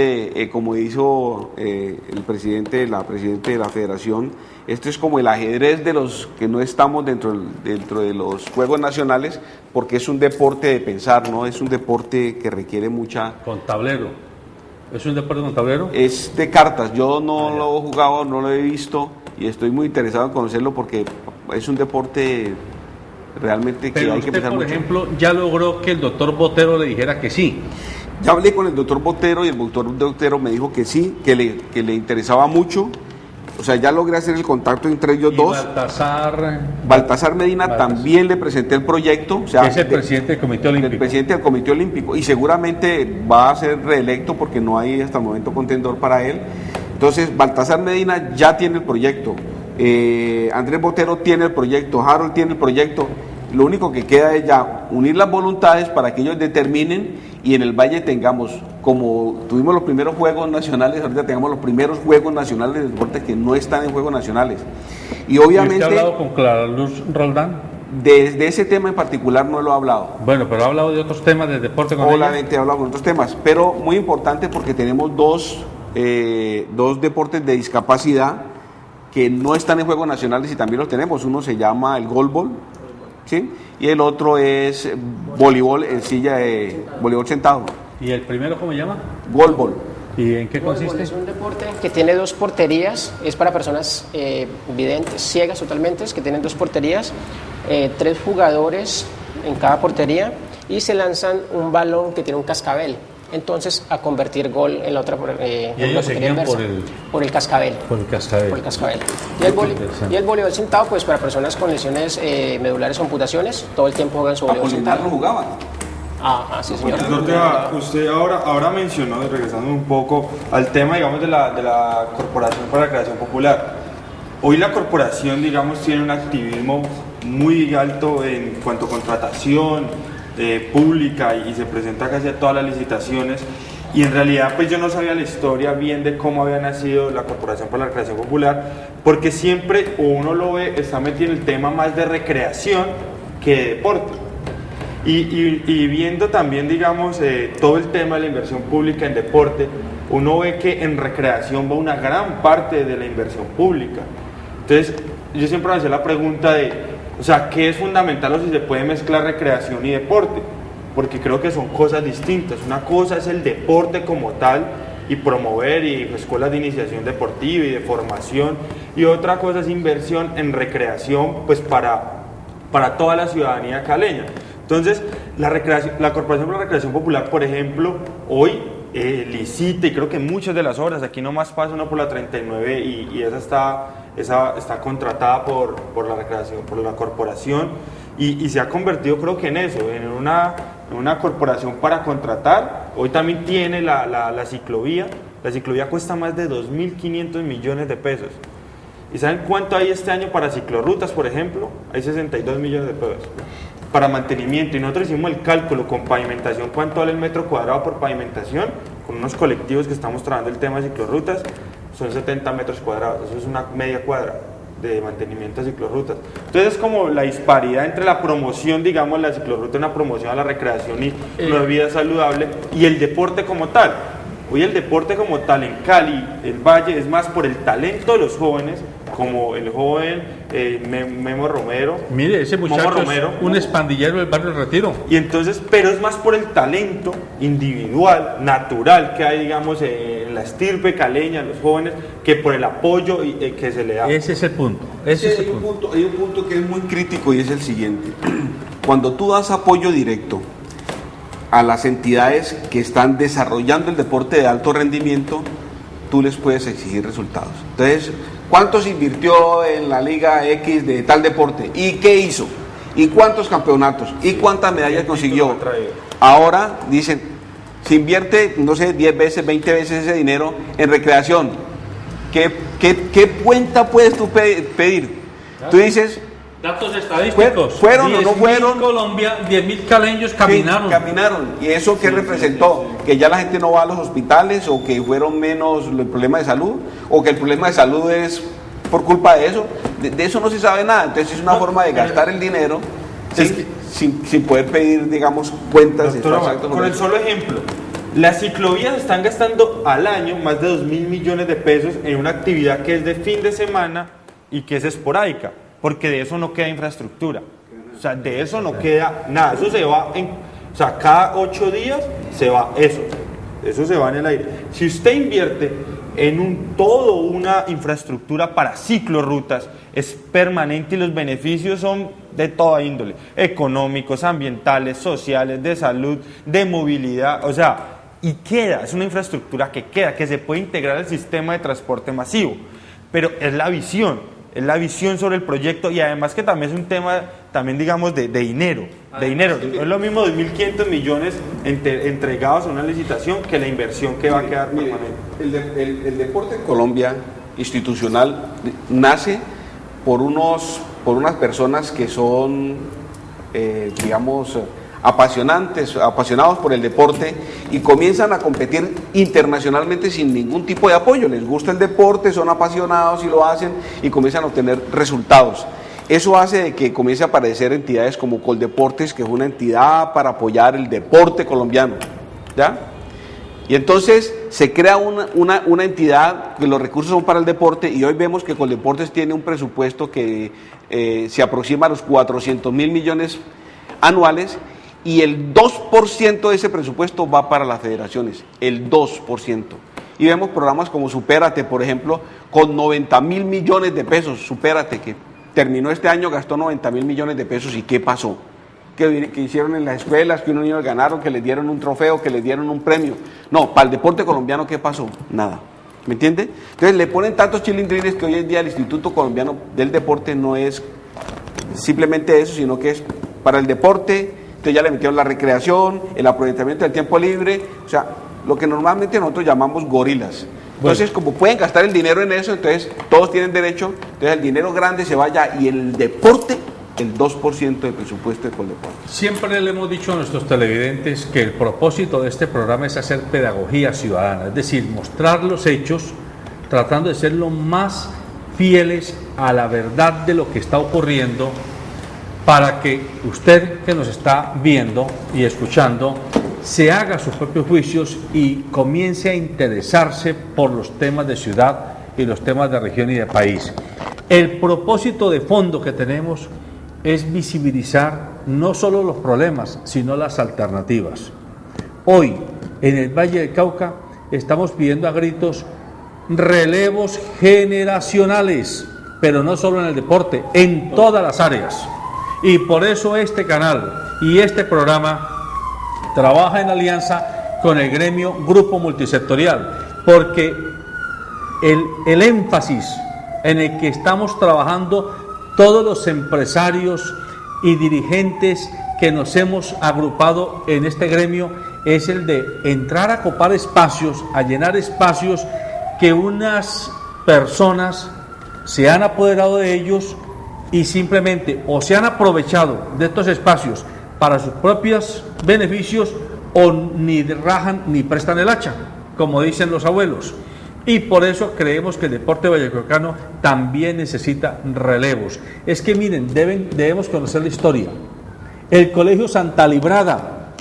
como hizo la presidente de la federación, esto es como el ajedrez de los que no estamos dentro de los Juegos Nacionales, porque es un deporte de pensar, ¿no? Es un deporte que requiere mucha...
¿Con tablero? ¿Es un deporte con tablero?
Es de cartas, yo no lo he jugado, no lo he visto, y estoy muy interesado en conocerlo porque es un deporte realmente que hay que pensar mucho.
Pero usted, por ejemplo, ya logró que el doctor Botero le dijera que sí.
Ya hablé con el doctor Botero y el doctor Botero me dijo que sí, que le interesaba mucho, o sea, ya logré hacer el contacto entre ellos
Y
dos. Baltasar Medina también le presenté el proyecto, o sea,
que es el presidente del Comité Olímpico.
El presidente del Comité Olímpico, y seguramente va a ser reelecto porque no hay hasta el momento contendor para él. Entonces, Baltasar Medina ya tiene el proyecto, Andrés Botero tiene el proyecto, Harold tiene el proyecto. Lo único que queda es ya unir las voluntades para que ellos determinen y en el Valle tengamos, como tuvimos los primeros Juegos Nacionales, ahorita tengamos los primeros Juegos Nacionales de deporte que no están en Juegos Nacionales. Y obviamente...
¿Y usted ha hablado con Clara Luz Roldán?
De ese tema en particular no lo he hablado.
Bueno, pero ha hablado de otros temas de deporte con ella.
Obviamente he hablado con otros temas, pero muy importante porque tenemos dos deportes de discapacidad que no están en Juegos Nacionales y también los tenemos. Uno se llama el goalball, ¿sí? Y el otro es voleibol en silla de voleibol sentado.
¿Y el primero cómo se llama?
Goalball.
¿Y en qué consiste?
Es un deporte que tiene 2 porterías, es para personas videntes, ciegas totalmente, que tienen 2 porterías, 3 jugadores en cada portería y se lanzan un balón que tiene un cascabel. Entonces, a convertir gol en la otra
y ellos seguían
por el cascabel.
Por el cascabel.
Por el cascabel. Y el voleibol sentado, pues para personas con lesiones medulares o amputaciones, todo el tiempo juegan su voleibol sentado.
No jugaban.
Sí, señor.
Usted ahora mencionó, regresando un poco al tema, digamos, de la Corporación para la Creación Popular. Hoy la corporación, digamos, tiene un activismo muy alto en cuanto a contratación pública y se presenta casi a todas las licitaciones, y en realidad pues yo no sabía la historia bien de cómo había nacido la Corporación para la Creación Popular, porque siempre uno lo ve, está metido en el tema más de recreación que de deporte, y viendo también, digamos, todo el tema de la inversión pública en deporte, uno ve que en recreación va una gran parte de la inversión pública. Entonces yo siempre me hacía la pregunta de, o sea, ¿qué es fundamental o si se puede mezclar recreación y deporte? Porque creo que son cosas distintas. Una cosa es el deporte como tal y promover y escuelas de iniciación deportiva y de formación, y otra cosa es inversión en recreación, pues para toda la ciudadanía caleña. Entonces, la Corporación para la Recreación Popular, por ejemplo, hoy licita, y creo que muchas de las obras, aquí nomás pasa uno por la 39 y esa está contratada por la recreación, por la corporación, y se ha convertido, creo que en eso, en una corporación para contratar. Hoy también tiene la ciclovía. La ciclovía cuesta más de 2.500 millones de pesos. ¿Y saben cuánto hay este año para ciclorrutas, por ejemplo? Hay 62 millones de pesos para mantenimiento, y nosotros hicimos el cálculo con pavimentación, cuánto vale el metro cuadrado por pavimentación, con unos colectivos que estamos trabajando el tema de ciclorrutas, son 70 metros cuadrados, eso es una media cuadra de mantenimiento de ciclorrutas. Entonces es como la disparidad entre la promoción, digamos, la ciclorruta, una promoción a la recreación y una vida saludable, y el deporte como tal. Hoy el deporte como tal en Cali, el Valle, es más por el talento de los jóvenes, como el joven Memo Romero.
Mire, ese muchacho Romero, es un expandillero del barrio Retiro.
Y entonces, pero es más por el talento individual, natural que hay, digamos, en la estirpe caleña, los jóvenes, que por el apoyo que se le da.
Ese es el punto.
Hay un punto que es muy crítico, y es el siguiente. Cuando tú das apoyo directo a las entidades que están desarrollando el deporte de alto rendimiento, tú les puedes exigir resultados. Entonces, ¿cuánto se invirtió en la Liga X de tal deporte? ¿Y qué hizo? ¿Y cuántos campeonatos? ¿Y cuántas medallas consiguió? Ahora dicen, se invierte, no sé, 10 veces, 20 veces ese dinero en recreación. ¿Qué cuenta puedes tú pedir? Tú dices...
Datos estadísticos.
¿Fueron o no fueron?
Colombia, 10.000 caleños caminaron.
Sí, caminaron. ¿Y eso qué representó? ¿Que ya la gente no va a los hospitales, o que fueron menos el problema de salud, o que el problema de salud es por culpa de eso? De eso no se sabe nada. Entonces es una forma de gastar el dinero sin poder pedir, digamos, cuentas.
Con el solo ejemplo, las ciclovías están gastando al año más de 2.000 millones de pesos en una actividad que es de fin de semana y que es esporádica, porque de eso no queda infraestructura, o sea, de eso no queda nada, eso se va o sea, cada 8 días se va eso se va en el aire. Si usted invierte en toda una infraestructura para ciclorrutas, es permanente y los beneficios son de toda índole, económicos, ambientales, sociales, de salud, de movilidad, o sea, y es una infraestructura que se puede integrar al sistema de transporte masivo. pero es la visión sobre el proyecto, y además que también es un tema, también digamos, de dinero. No es lo mismo 2.500 millones entregados a una licitación que la inversión que va a quedar permanente.
El deporte en Colombia institucional nace por unas personas que son, digamos, apasionados por el deporte y comienzan a competir internacionalmente sin ningún tipo de apoyo. Les gusta el deporte, son apasionados y lo hacen y comienzan a obtener resultados. Eso hace de que comience a aparecer entidades como Coldeportes, que es una entidad para apoyar el deporte colombiano, ¿ya? Y entonces se crea una entidad que los recursos son para el deporte, y hoy vemos que Coldeportes tiene un presupuesto que se aproxima a los 400.000 millones anuales, y el 2% de ese presupuesto va para las federaciones, el 2%. Y vemos programas como Supérate, por ejemplo, con 90.000 millones de pesos. Supérate, que terminó este año, gastó 90.000 millones de pesos, ¿y qué pasó? Que hicieron en las escuelas, que unos niños ganaron, que les dieron un trofeo, que les dieron un premio. No, para el deporte colombiano, ¿qué pasó? Nada. ¿Me entiende? Entonces le ponen tantos chilindrines que hoy en día el Instituto Colombiano del Deporte no es simplemente eso, sino que es para el deporte. Entonces ya le metieron la recreación, el aprovechamiento del tiempo libre, o sea, lo que normalmente nosotros llamamos gorilas. Entonces, como pueden gastar el dinero en eso, entonces todos tienen derecho, entonces el dinero grande se vaya, y el deporte, el 2% del presupuesto de Coldeportes.
Siempre le hemos dicho a nuestros televidentes que el propósito de este programa es hacer pedagogía ciudadana, es decir, mostrar los hechos, tratando de ser lo más fieles a la verdad de lo que está ocurriendo, para que usted que nos está viendo y escuchando se haga sus propios juicios y comience a interesarse por los temas de ciudad y los temas de región y de país. El propósito de fondo que tenemos es visibilizar no solo los problemas, sino las alternativas. Hoy, en el Valle del Cauca, estamos pidiendo a gritos relevos generacionales, pero no solo en el deporte, en todas las áreas. Y por eso este canal y este programa trabaja en alianza con el gremio Grupo Multisectorial, porque el énfasis en el que estamos trabajando todos los empresarios y dirigentes que nos hemos agrupado en este gremio es el de entrar a copar espacios, a llenar espacios que unas personas se han apoderado de ellos y simplemente o se han aprovechado de estos espacios para sus propios beneficios, o ni rajan ni prestan el hacha, como dicen los abuelos. Y por eso creemos que el deporte vallecaucano también necesita relevos. Es que miren, debemos conocer la historia. El Colegio Santa Librada,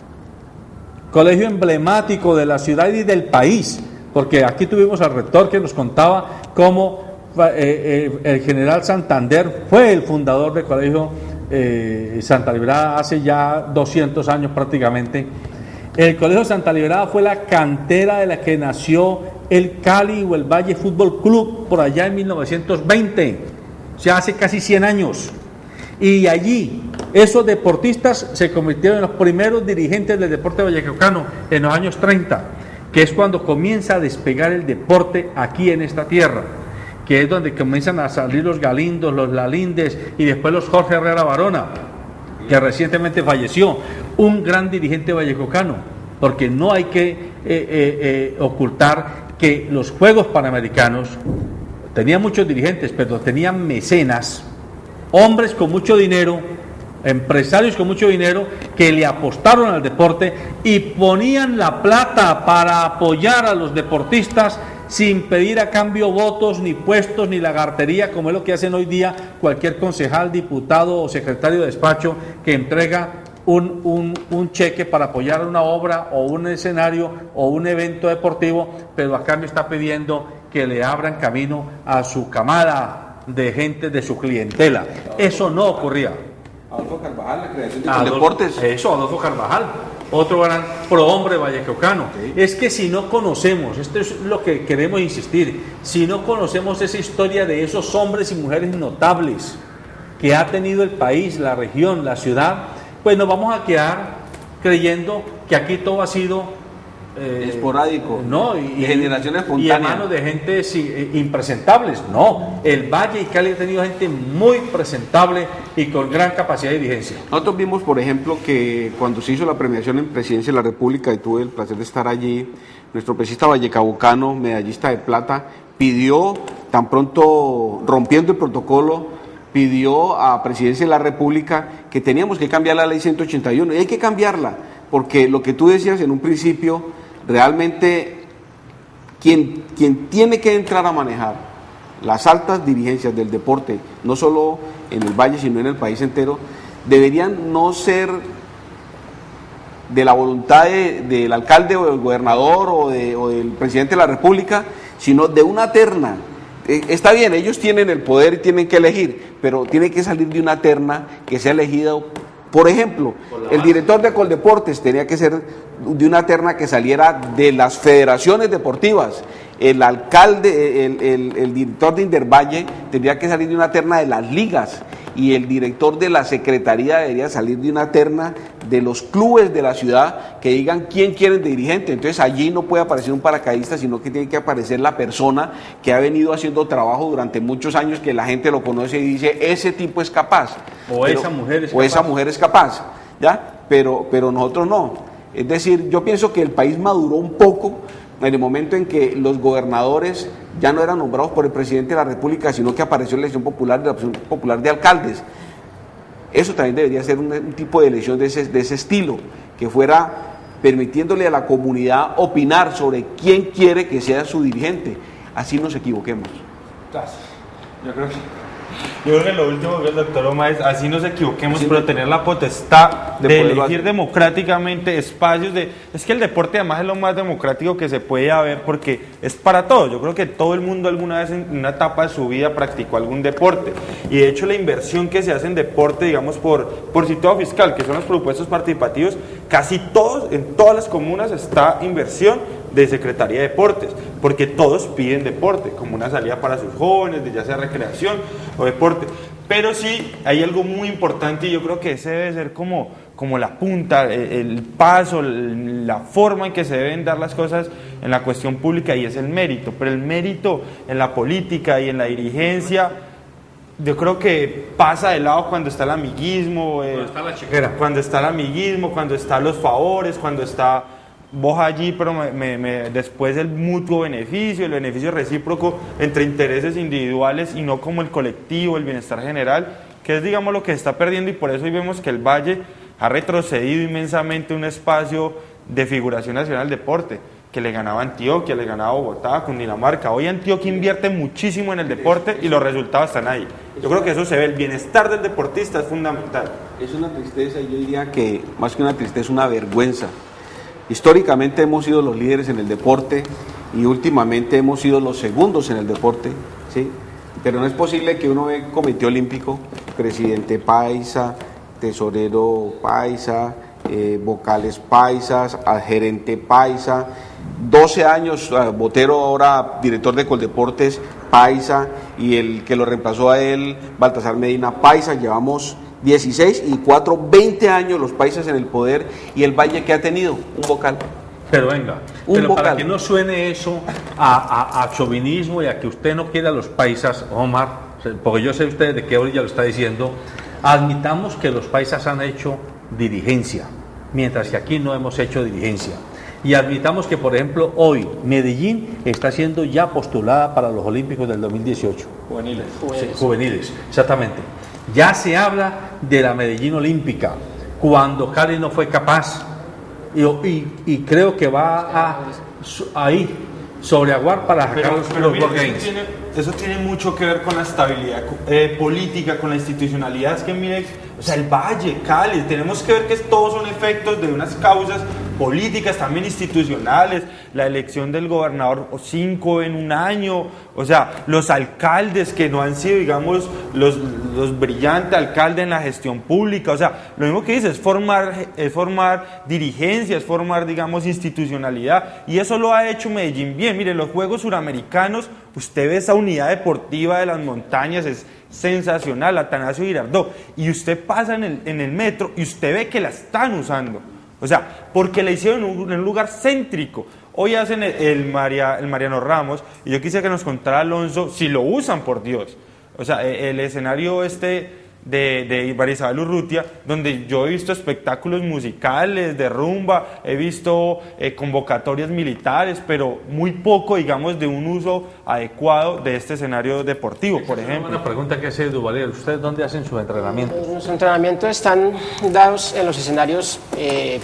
colegio emblemático de la ciudad y del país, porque aquí tuvimos al rector que nos contaba cómo el general Santander fue el fundador del Colegio Santa Librada hace ya 200 años prácticamente. El Colegio Santa Librada fue la cantera de la que nació el Cali o el Valle Fútbol Club por allá en 1920, o sea, hace casi 100 años. Y allí esos deportistas se convirtieron en los primeros dirigentes del deporte vallecaucano en los años 30, que es cuando comienza a despegar el deporte aquí en esta tierra, que es donde comienzan a salir los Galindos, los Lalindes y después los Jorge Herrera Barona, que recientemente falleció, un gran dirigente vallecaucano, porque no hay que ocultar que los Juegos Panamericanos tenían muchos dirigentes, pero tenían mecenas, hombres con mucho dinero, empresarios con mucho dinero, que le apostaron al deporte y ponían la plata para apoyar a los deportistas sin pedir a cambio votos, ni puestos, ni lagartería, como es lo que hacen hoy día cualquier concejal, diputado o secretario de despacho que entrega un cheque para apoyar una obra o un escenario o un evento deportivo, pero a cambio está pidiendo que le abran camino a su camada de gente, de su clientela. Eso no ocurría.
Adolfo Carvajal, la creación de deportes.
Eso, Adolfo Carvajal, otro gran prohombre vallecaucano. Sí. Es que si no conocemos, esto es lo que queremos insistir, si no conocemos esa historia de esos hombres y mujeres notables que ha tenido el país, la región, la ciudad, pues nos vamos a quedar creyendo que aquí todo ha sido
esporádico,
no,
de generación
y
espontánea.
en manos de gente impresentables. No, el Valle y Cali ha tenido gente muy presentable y con gran capacidad de dirigencia.
Nosotros vimos, por ejemplo, que cuando se hizo la premiación en Presidencia de la República, y tuve el placer de estar allí, nuestro presista vallecaucano, medallista de plata, pidió, tan pronto rompiendo el protocolo, pidió a Presidencia de la República que teníamos que cambiar la ley 181, y hay que cambiarla, porque lo que tú decías en un principio, realmente quien tiene que entrar a manejar las altas dirigencias del deporte, no solo en el Valle, sino en el país entero, deberían no ser de la voluntad del alcalde o del gobernador o del presidente de la República, sino de una terna. Está bien, ellos tienen el poder y tienen que elegir, pero tiene que salir de una terna que sea elegida. Por ejemplo, el director de Coldeportes tenía que ser de una terna que saliera de las federaciones deportivas. El alcalde, el director de Indervalle tendría que salir de una terna de las ligas, y el director de la secretaría debería salir de una terna de los clubes de la ciudad que digan quién quieren de dirigente. Entonces allí no puede aparecer un paracaidista, sino que tiene que aparecer la persona que ha venido haciendo trabajo durante muchos años, que la gente lo conoce y dice, ese tipo es capaz.
Esa mujer es
o
capaz.
esa mujer es capaz, ¿ya? Pero nosotros no. Es decir, yo pienso que el país maduró un poco en el momento en que los gobernadores ya no eran nombrados por el presidente de la República, sino que apareció la elección popular de alcaldes. Eso también debería ser un tipo de elección de ese estilo, que fuera permitiéndole a la comunidad opinar sobre quién quiere que sea su dirigente. Así nos equivoquemos.
Yo creo que lo último que el doctor Oma es, así nos equivoquemos, pero tener la potestad de elegir democráticamente espacios de... Es que el deporte además es lo más democrático que se puede haber, porque es para todos. Yo creo que todo el mundo alguna vez en una etapa de su vida practicó algún deporte, y de hecho la inversión que se hace en deporte, digamos por situado fiscal, que son los presupuestos participativos, casi todos, en todas las comunas está inversión de Secretaría de Deportes, porque todos piden deporte, como una salida para sus jóvenes, de ya sea recreación o deporte. Pero sí, hay algo muy importante, y yo creo que ese debe ser como la punta, el paso, la forma en que se deben dar las cosas en la cuestión pública, y es el mérito. Pero el mérito en la política y en la dirigencia, yo creo que pasa de lado cuando está el amiguismo,
cuando está la chequera,
cuando está el amiguismo, cuando están los favores, cuando está vos allí, pero después el mutuo beneficio, el beneficio recíproco entre intereses individuales y no como el colectivo, el bienestar general, que es, digamos, lo que se está perdiendo, y por eso hoy vemos que el Valle ha retrocedido inmensamente un espacio de figuración nacional del deporte, que le ganaba Antioquia, le ganaba Bogotá, Cundinamarca. Hoy Antioquia invierte muchísimo en el deporte y los resultados están ahí. Yo creo que eso se ve, el bienestar del deportista es fundamental.
Es una tristeza, y yo diría que más que una tristeza, una vergüenza. Históricamente hemos sido los líderes en el deporte, y últimamente hemos sido los segundos en el deporte, ¿sí? Pero no es posible que uno ve Comité Olímpico, presidente paisa, tesorero paisa, vocales paisas, gerente paisa, 12 años, Botero ahora director de Coldeportes paisa, y el que lo reemplazó a él, Baltasar Medina paisa. Llevamos 16 y 4, 20 años los paisas en el poder, y el Valle, que ha tenido un vocal.
Pero venga, para que no suene eso a chauvinismo y a que usted no quiera a los paisas, Omar, porque yo sé usted de qué orilla lo está diciendo, admitamos que los paisas han hecho dirigencia, mientras que aquí no hemos hecho dirigencia. Y admitamos que, por ejemplo, hoy Medellín está siendo ya postulada para los Olímpicos del 2018.
Juveniles.
Sí, juveniles, exactamente. Ya se habla de la Medellín Olímpica, cuando Cali no fue capaz, y creo que va ahí sobreaguar para sacar los World Games.
Eso tiene mucho que ver con la estabilidad política, con la institucionalidad. Es que mire, o sea, el Valle, Cali, tenemos que ver que todos son efectos de unas causas políticas, también institucionales, la elección del gobernador 5 en un año, o sea, los alcaldes que no han sido, digamos, los brillantes alcaldes en la gestión pública, o sea, lo mismo que dice, es formar dirigencia, es formar, digamos, institucionalidad, y eso lo ha hecho Medellín bien. Mire, los Juegos Suramericanos, usted ve esa unidad deportiva de las montañas, es sensacional, Atanasio Girardot, y usted pasa en el metro y usted ve que la están usando. O O sea, porque le hicieron en un lugar céntrico. Hoy hacen el Mariano Ramos, y yo quisiera que nos contara Alonso si lo usan, por Dios. O sea, el escenario de María Isabel Urrutia, donde yo he visto espectáculos musicales, de rumba, he visto convocatorias militares, pero muy poco, digamos, de un uso adecuado de este escenario deportivo, por ejemplo.
Una pregunta que hace Duvalier, ¿ustedes dónde hacen sus entrenamientos?
Los entrenamientos están dados en los escenarios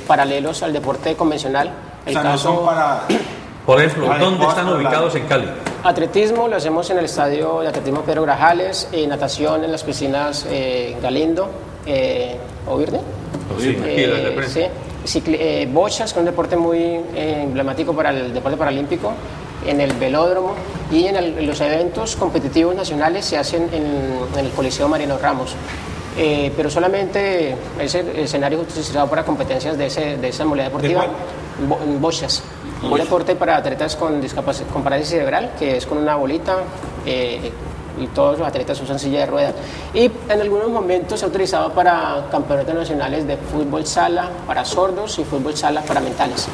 paralelos al deporte convencional.
O sea, no son para...
Por ejemplo, ¿dónde están ubicados en Cali?
Atletismo lo hacemos en el estadio de atletismo Pedro Grajales, natación en las piscinas Galindo, Ovirne. Sí, bochas, que es un deporte muy emblemático para el deporte paralímpico, en el velódromo, y en los eventos competitivos nacionales se hacen en el Coliseo Mariano Ramos. Pero solamente ese escenario es utilizado para competencias de esa modalidad deportiva. Bochas. Un deporte para atletas con parálisis cerebral, que es con una bolita, y todos los atletas usan silla de ruedas. Y en algunos momentos se ha utilizado para campeonatos nacionales de fútbol sala para sordos y fútbol sala para mentales.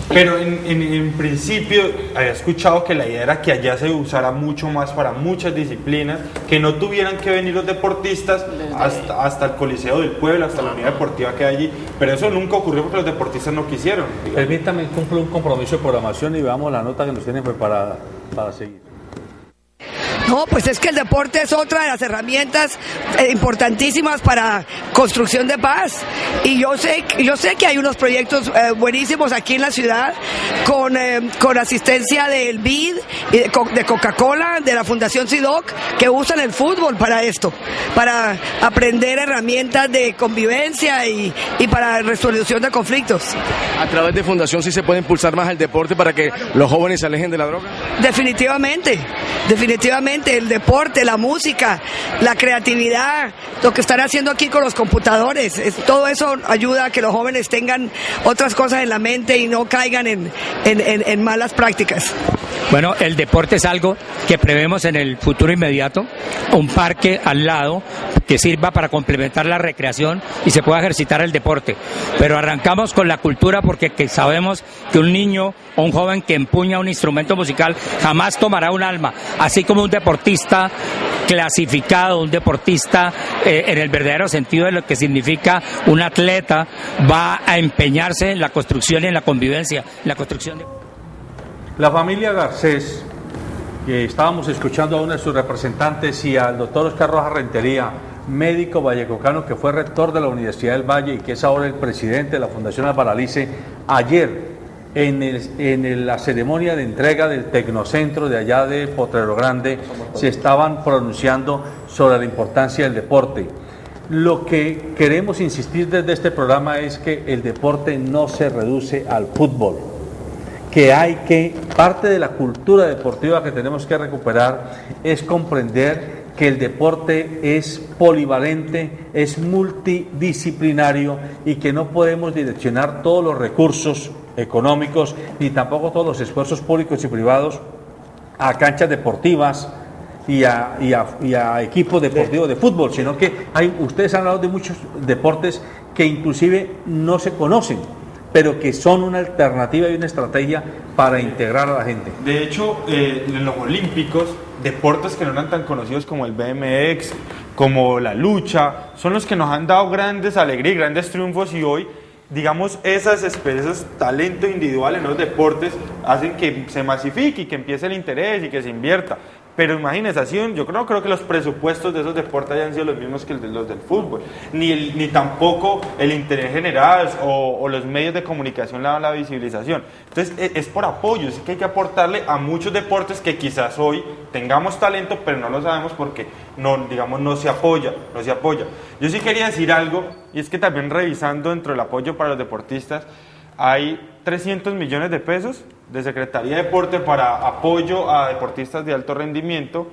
Pero en principio había escuchado que la idea era que allá se usara mucho más para muchas disciplinas, que no tuvieran que venir los deportistas hasta el Coliseo del Pueblo, hasta la unidad deportiva que hay allí, pero eso nunca ocurrió porque los deportistas no quisieron.
Permítame cumplir un compromiso de programación y veamos la nota que nos tienen preparada para seguir.
No, pues es que el deporte es otra de las herramientas importantísimas para construcción de paz. Y yo sé que hay unos proyectos buenísimos aquí en la ciudad con asistencia del BID, de Coca-Cola, de la Fundación SIDOC, que usan el fútbol para esto, para aprender herramientas de convivencia y para resolución de conflictos.
¿A través de Fundación sí se puede impulsar más el deporte para que los jóvenes se alejen de la droga?
Definitivamente, el deporte, la música, la creatividad, lo que están haciendo aquí con los computadores, todo eso ayuda a que los jóvenes tengan otras cosas en la mente y no caigan en malas prácticas.
Bueno, el deporte es algo que prevemos en el futuro inmediato, un parque al lado que sirva para complementar la recreación y se pueda ejercitar el deporte. Pero arrancamos con la cultura porque sabemos que un niño o un joven que empuña un instrumento musical jamás tomará un alma, así como un deportista clasificado, un deportista en el verdadero sentido de lo que significa un atleta, va a empeñarse en la construcción y en la convivencia, en la construcción de...
La familia Garcés, que estábamos escuchando a uno de sus representantes, y al doctor Oscar Rojas Rentería, médico vallecaucano que fue rector de la Universidad del Valle y que es ahora el presidente de la Fundación Albaralice, ayer en la ceremonia de entrega del Tecnocentro de allá de Potrero Grande se estaban pronunciando sobre la importancia del deporte. Lo que queremos insistir desde este programa es que el deporte no se reduce al fútbol, que parte de la cultura deportiva que tenemos que recuperar es comprender que el deporte es polivalente, es multidisciplinario y que no podemos direccionar todos los recursos económicos ni tampoco todos los esfuerzos públicos y privados a canchas deportivas y a equipos deportivos de fútbol, sino que ustedes han hablado de muchos deportes que inclusive no se conocen, pero que son una alternativa y una estrategia para integrar a la gente.
De hecho, en los Olímpicos, deportes que no eran tan conocidos como el BMX, como la lucha, son los que nos han dado grandes alegrías y grandes triunfos, y hoy, digamos, esos talentos individuales en los deportes hacen que se masifique y que empiece el interés y que se invierta. Pero imagínense, yo creo que los presupuestos de esos deportes hayan sido los mismos que los del fútbol, ni tampoco el interés general o los medios de comunicación le dan la visibilización. Entonces es por apoyo, es que hay que aportarle a muchos deportes que quizás hoy tengamos talento, pero no lo sabemos porque no se apoya. Yo sí quería decir algo, y es que también revisando dentro del apoyo para los deportistas, hay 300 millones de pesos de Secretaría de Deporte para apoyo a deportistas de alto rendimiento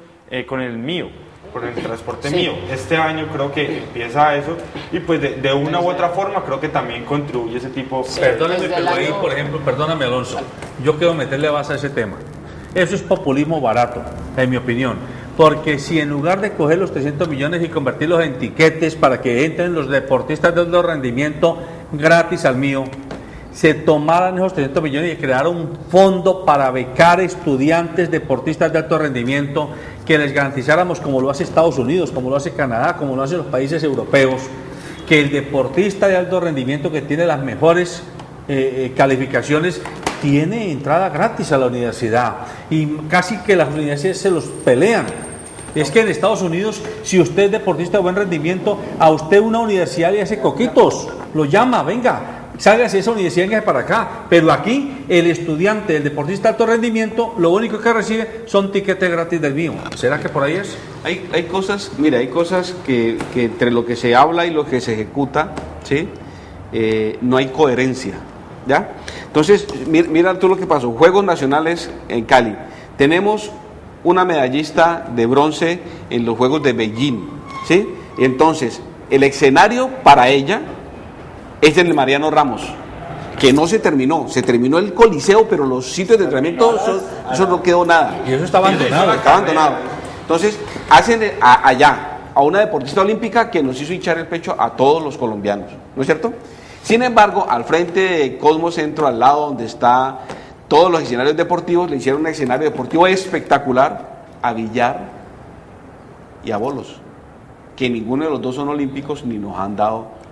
con el mío, por el transporte mío. Este año creo que empieza eso y pues de una u otra forma creo que también contribuye ese tipo.
Perdóname, pero ahí, por ejemplo, perdóname Alonso, yo quiero meterle base a ese tema. Eso es populismo barato, en mi opinión. Porque si en lugar de coger los 300 millones y convertirlos en tiquetes para que entren los deportistas de alto rendimiento gratis al mío, se tomaran esos 300 millones y crearan un fondo para becar estudiantes deportistas de alto rendimiento, que les garantizáramos, como lo hace Estados Unidos, como lo hace Canadá, como lo hacen los países europeos, que el deportista de alto rendimiento que tiene las mejores calificaciones tiene entrada gratis a la universidad, y casi que las universidades se los pelean. Es que en Estados Unidos, si usted es deportista de buen rendimiento, a usted una universidad le hace coquitos, lo llama, venga, sálgase de esa universidad y venga para acá. Pero aquí, el estudiante, el deportista de alto rendimiento, lo único que recibe son tiquetes gratis del mío. ¿Será que por ahí es?
Hay cosas, mira, hay cosas que entre lo que se habla y lo que se ejecuta, ¿sí? No hay coherencia, ¿ya? Entonces, mira tú lo que pasó. Juegos Nacionales en Cali. Tenemos una medallista de bronce en los Juegos de Beijing, ¿sí? Y entonces, el escenario para ella es el de Mariano Ramos, que no se terminó el Coliseo, pero los sitios de entrenamiento, eso no quedó nada.
Y eso está abandonado.
Está abandonado. Entonces, hacen allá a una deportista olímpica que nos hizo hinchar el pecho a todos los colombianos, ¿no es cierto? Sin embargo, al frente de Cosmo Centro, al lado donde está todos los escenarios deportivos, le hicieron un escenario deportivo espectacular a billar y a bolos, que ninguno de los dos son olímpicos ni nos han dado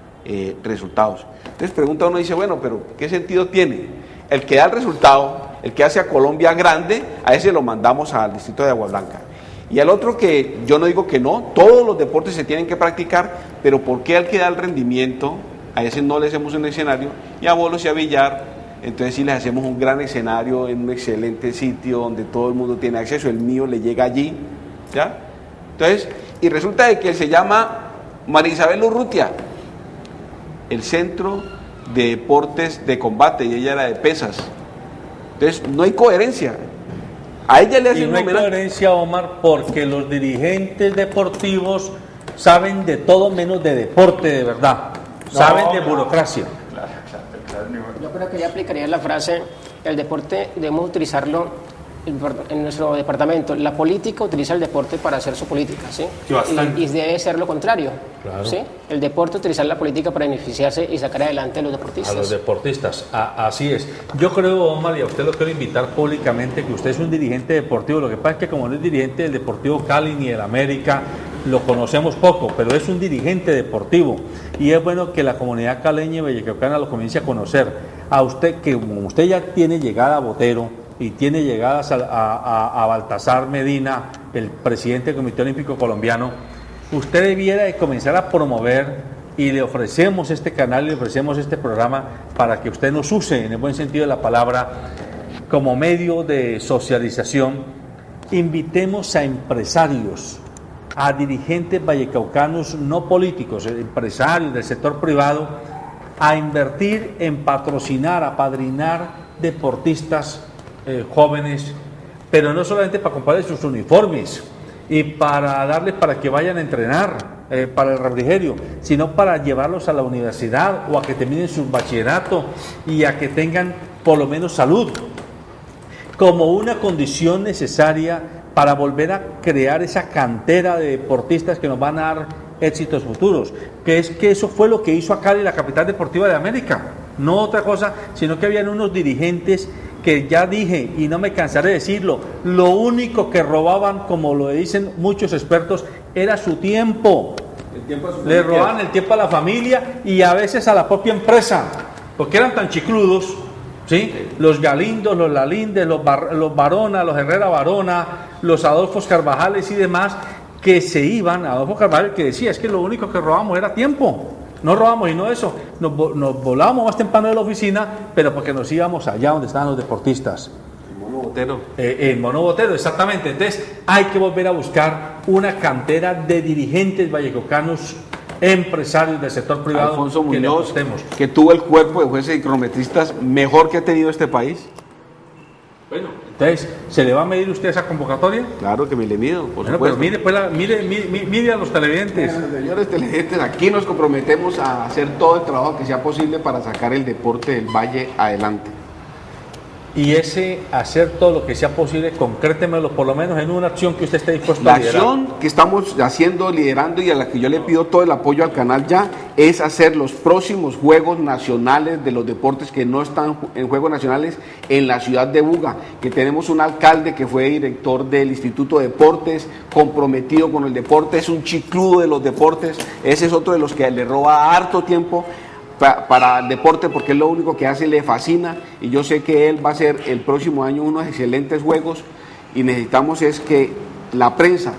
resultados. Entonces pregunta uno, dice, bueno, pero ¿qué sentido tiene? El que da el resultado, el que hace a Colombia grande, a ese lo mandamos al distrito de Agua Blanca. Y al otro, que yo no digo que no, todos los deportes se tienen que practicar, pero ¿por qué al que da el rendimiento, a ese no le hacemos un escenario, y a bolos y a billar, entonces sí les hacemos un gran escenario en un excelente sitio donde todo el mundo tiene acceso, el mío le llega allí, ¿ya? Entonces, y resulta de que se llama María Isabel Urrutia, el Centro de Deportes de Combate, y ella era de pesas. Entonces, no hay coherencia. A ella le hacen
un homenaje. No hay coherencia, Omar, porque los dirigentes deportivos saben de todo menos de deporte de verdad. Saben de burocracia.
Yo creo que ya aplicaría la frase, el deporte debemos utilizarlo en nuestro departamento. La política utiliza el deporte para hacer su política, ¿sí? Y debe ser lo contrario, claro. ¿Sí? El deporte utilizar la política para beneficiarse y sacar adelante a los deportistas.
A los deportistas, así es. Yo creo, Omar, y a usted lo quiero invitar públicamente, que usted es un dirigente deportivo. Lo que pasa es que como no es dirigente del Deportivo Cali ni del América, lo conocemos poco, pero es un dirigente deportivo. Y es bueno que la comunidad caleña y vallecaucana lo comience a conocer. A usted, que como usted ya tiene llegada a Botero, y tiene llegadas a Baltasar Medina, el presidente del Comité Olímpico Colombiano, usted debiera de comenzar a promover, y le ofrecemos este canal, le ofrecemos este programa para que usted nos use, en el buen sentido de la palabra, como medio de socialización. Invitemos a empresarios, a dirigentes vallecaucanos no políticos, empresarios del sector privado, a invertir en patrocinar, a padrinar deportistas jóvenes, pero no solamente para comprarles sus uniformes y para darles para que vayan a entrenar para el refrigerio, sino para llevarlos a la universidad o a que terminen su bachillerato y a que tengan por lo menos salud, como una condición necesaria para volver a crear esa cantera de deportistas que nos van a dar éxitos futuros, que es que eso fue lo que hizo a Cali la capital deportiva de América, no otra cosa, sino que habían unos dirigentes que ya dije, y no me cansaré de decirlo, lo único que robaban, como lo dicen muchos expertos, era su tiempo. Le robaban el tiempo a la familia y a veces a la propia empresa, porque eran tan chicludos, ¿sí? Los Galindos, los Lalindes, los Barona, los Herrera Barona, los Adolfos Carvajales y demás, que se iban. Adolfo Carvajal, que decía, es que lo único que robamos era tiempo. No robamos y no eso, nos volábamos más temprano de la oficina, pero porque nos íbamos allá donde estaban los deportistas.
El Mono Botero.
El Mono Botero, exactamente. Entonces hay que volver a buscar una cantera de dirigentes vallecaucanos, empresarios del sector privado.
Alfonso Muñoz, que tuvo el cuerpo de jueces y cronometristas mejor que ha tenido este país.
Bueno, entonces, ¿se le va a medir usted esa convocatoria?
Claro que me le mido, por supuesto.
Pero mire a los televidentes.
Señores televidentes, aquí nos comprometemos a hacer todo el trabajo que sea posible para sacar el deporte del Valle adelante.
y ese hacer todo lo que sea posible, concrétemelo por lo menos en una acción que usted esté dispuesto
La
a liderar.
acción que estamos haciendo, liderando y a la que yo le pido todo el apoyo al canal ya, es hacer los próximos Juegos Nacionales de los deportes que no están en Juegos Nacionales en la ciudad de Buga, que tenemos un alcalde que fue director del Instituto de Deportes, comprometido con el deporte, es un chicludo de los deportes, ese es otro de los que le roba harto tiempo para el deporte, porque es lo único que hace, le fascina, y yo sé que él va a hacer el próximo año unos excelentes juegos, y necesitamos es que la prensa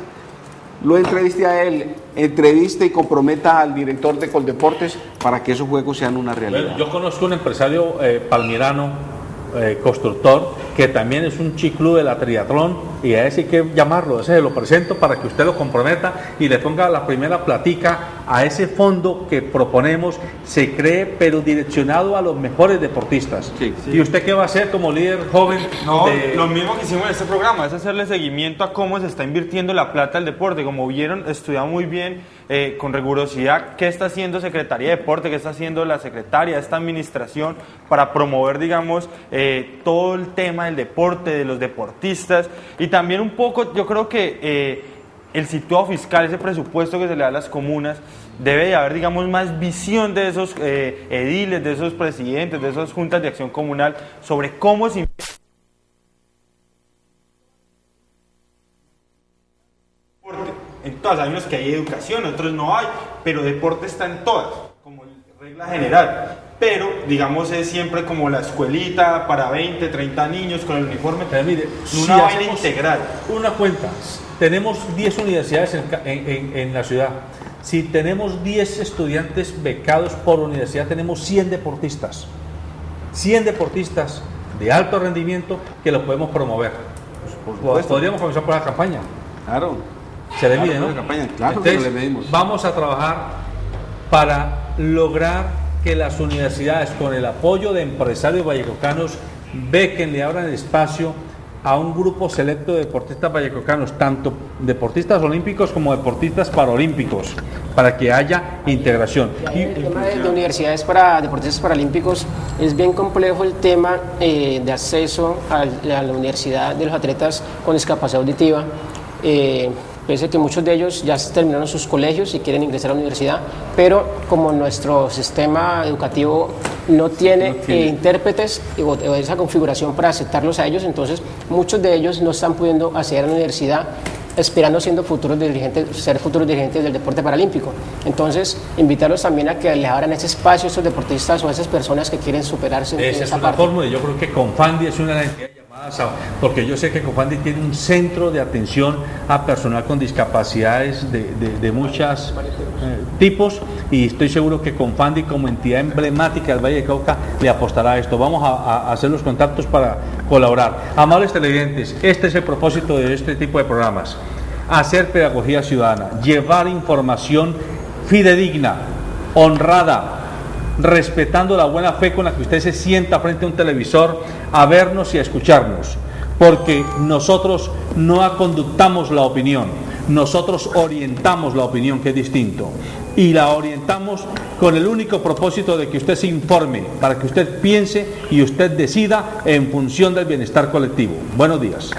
lo entreviste a él, entreviste y comprometa al director de Coldeportes para que esos juegos sean una realidad.
Bueno, yo conozco un empresario palmirano, constructor, que también es un chiclú de la triatlón, y a ese hay que llamarlo, ese se lo presento para que usted lo comprometa y le ponga la primera platica a ese fondo que proponemos, se cree pero direccionado a los mejores deportistas.
Sí.
¿Y usted qué va a hacer como líder joven?
No, lo mismo que hicimos en este programa, es hacerle seguimiento a cómo se está invirtiendo la plata del deporte. Como vieron, estudiamos muy bien, con rigurosidad, qué está haciendo Secretaría de Deporte, qué está haciendo la Secretaria de esta administración para promover, digamos, todo el tema del deporte, de los deportistas, y también un poco, yo creo que el situado fiscal, ese presupuesto que se le da a las comunas, debe de haber, digamos, más visión de esos ediles, de esos presidentes, de esas juntas de acción comunal, sobre cómo se en todas. Hay unos que hay educación, otros no hay, pero deporte está en todas, como regla general. Pero, digamos, es siempre como la escuelita para 20, 30 niños con el uniforme.
Pero mire,
una vaina integral.
Una cuenta, tenemos 10 universidades en la ciudad. Si tenemos 10 estudiantes becados por universidad, tenemos 100 deportistas. 100 deportistas de alto rendimiento que los podemos promover.
Por supuesto.
Podríamos comenzar por la campaña.
Claro.
Se le mide, ¿no?
Claro,
entonces,
que le medimos.
vamos a trabajar para lograr que las universidades, con el apoyo de empresarios vallecocanos, bequen, le abran el espacio a un grupo selecto de deportistas vallecocanos, tanto deportistas olímpicos como deportistas paralímpicos, para que haya integración.
El tema de universidades para deportistas paralímpicos es bien complejo, el tema de acceso a la universidad de los atletas con discapacidad auditiva. Pese a que muchos de ellos ya terminaron sus colegios y quieren ingresar a la universidad, pero como nuestro sistema educativo no tiene intérpretes o esa configuración para aceptarlos a ellos, entonces muchos de ellos no están pudiendo acceder a la universidad esperando ser futuros dirigentes del deporte paralímpico. Entonces, invitarlos también a que les abran ese espacio a estos deportistas o a esas personas que quieren superarse en
esa
esa
es una
parte.
fórmula, y yo creo que Confandi es una de las entidades llamadas porque yo sé que Confandi tiene un centro de atención a personal con discapacidades de muchos tipos, y estoy seguro que Confandi, como entidad emblemática del Valle de Cauca, le apostará a esto. Vamos a hacer los contactos para colaborar. Amables televidentes, este es el propósito de este tipo de programas: hacer pedagogía ciudadana, llevar información fidedigna, honrada, respetando la buena fe con la que usted se sienta frente a un televisor a vernos y a escucharnos, porque nosotros no aconductamos la opinión, nosotros orientamos la opinión, que es distinto, y la orientamos con el único propósito de que usted se informe, para que usted piense y usted decida en función del bienestar colectivo. Buenos días.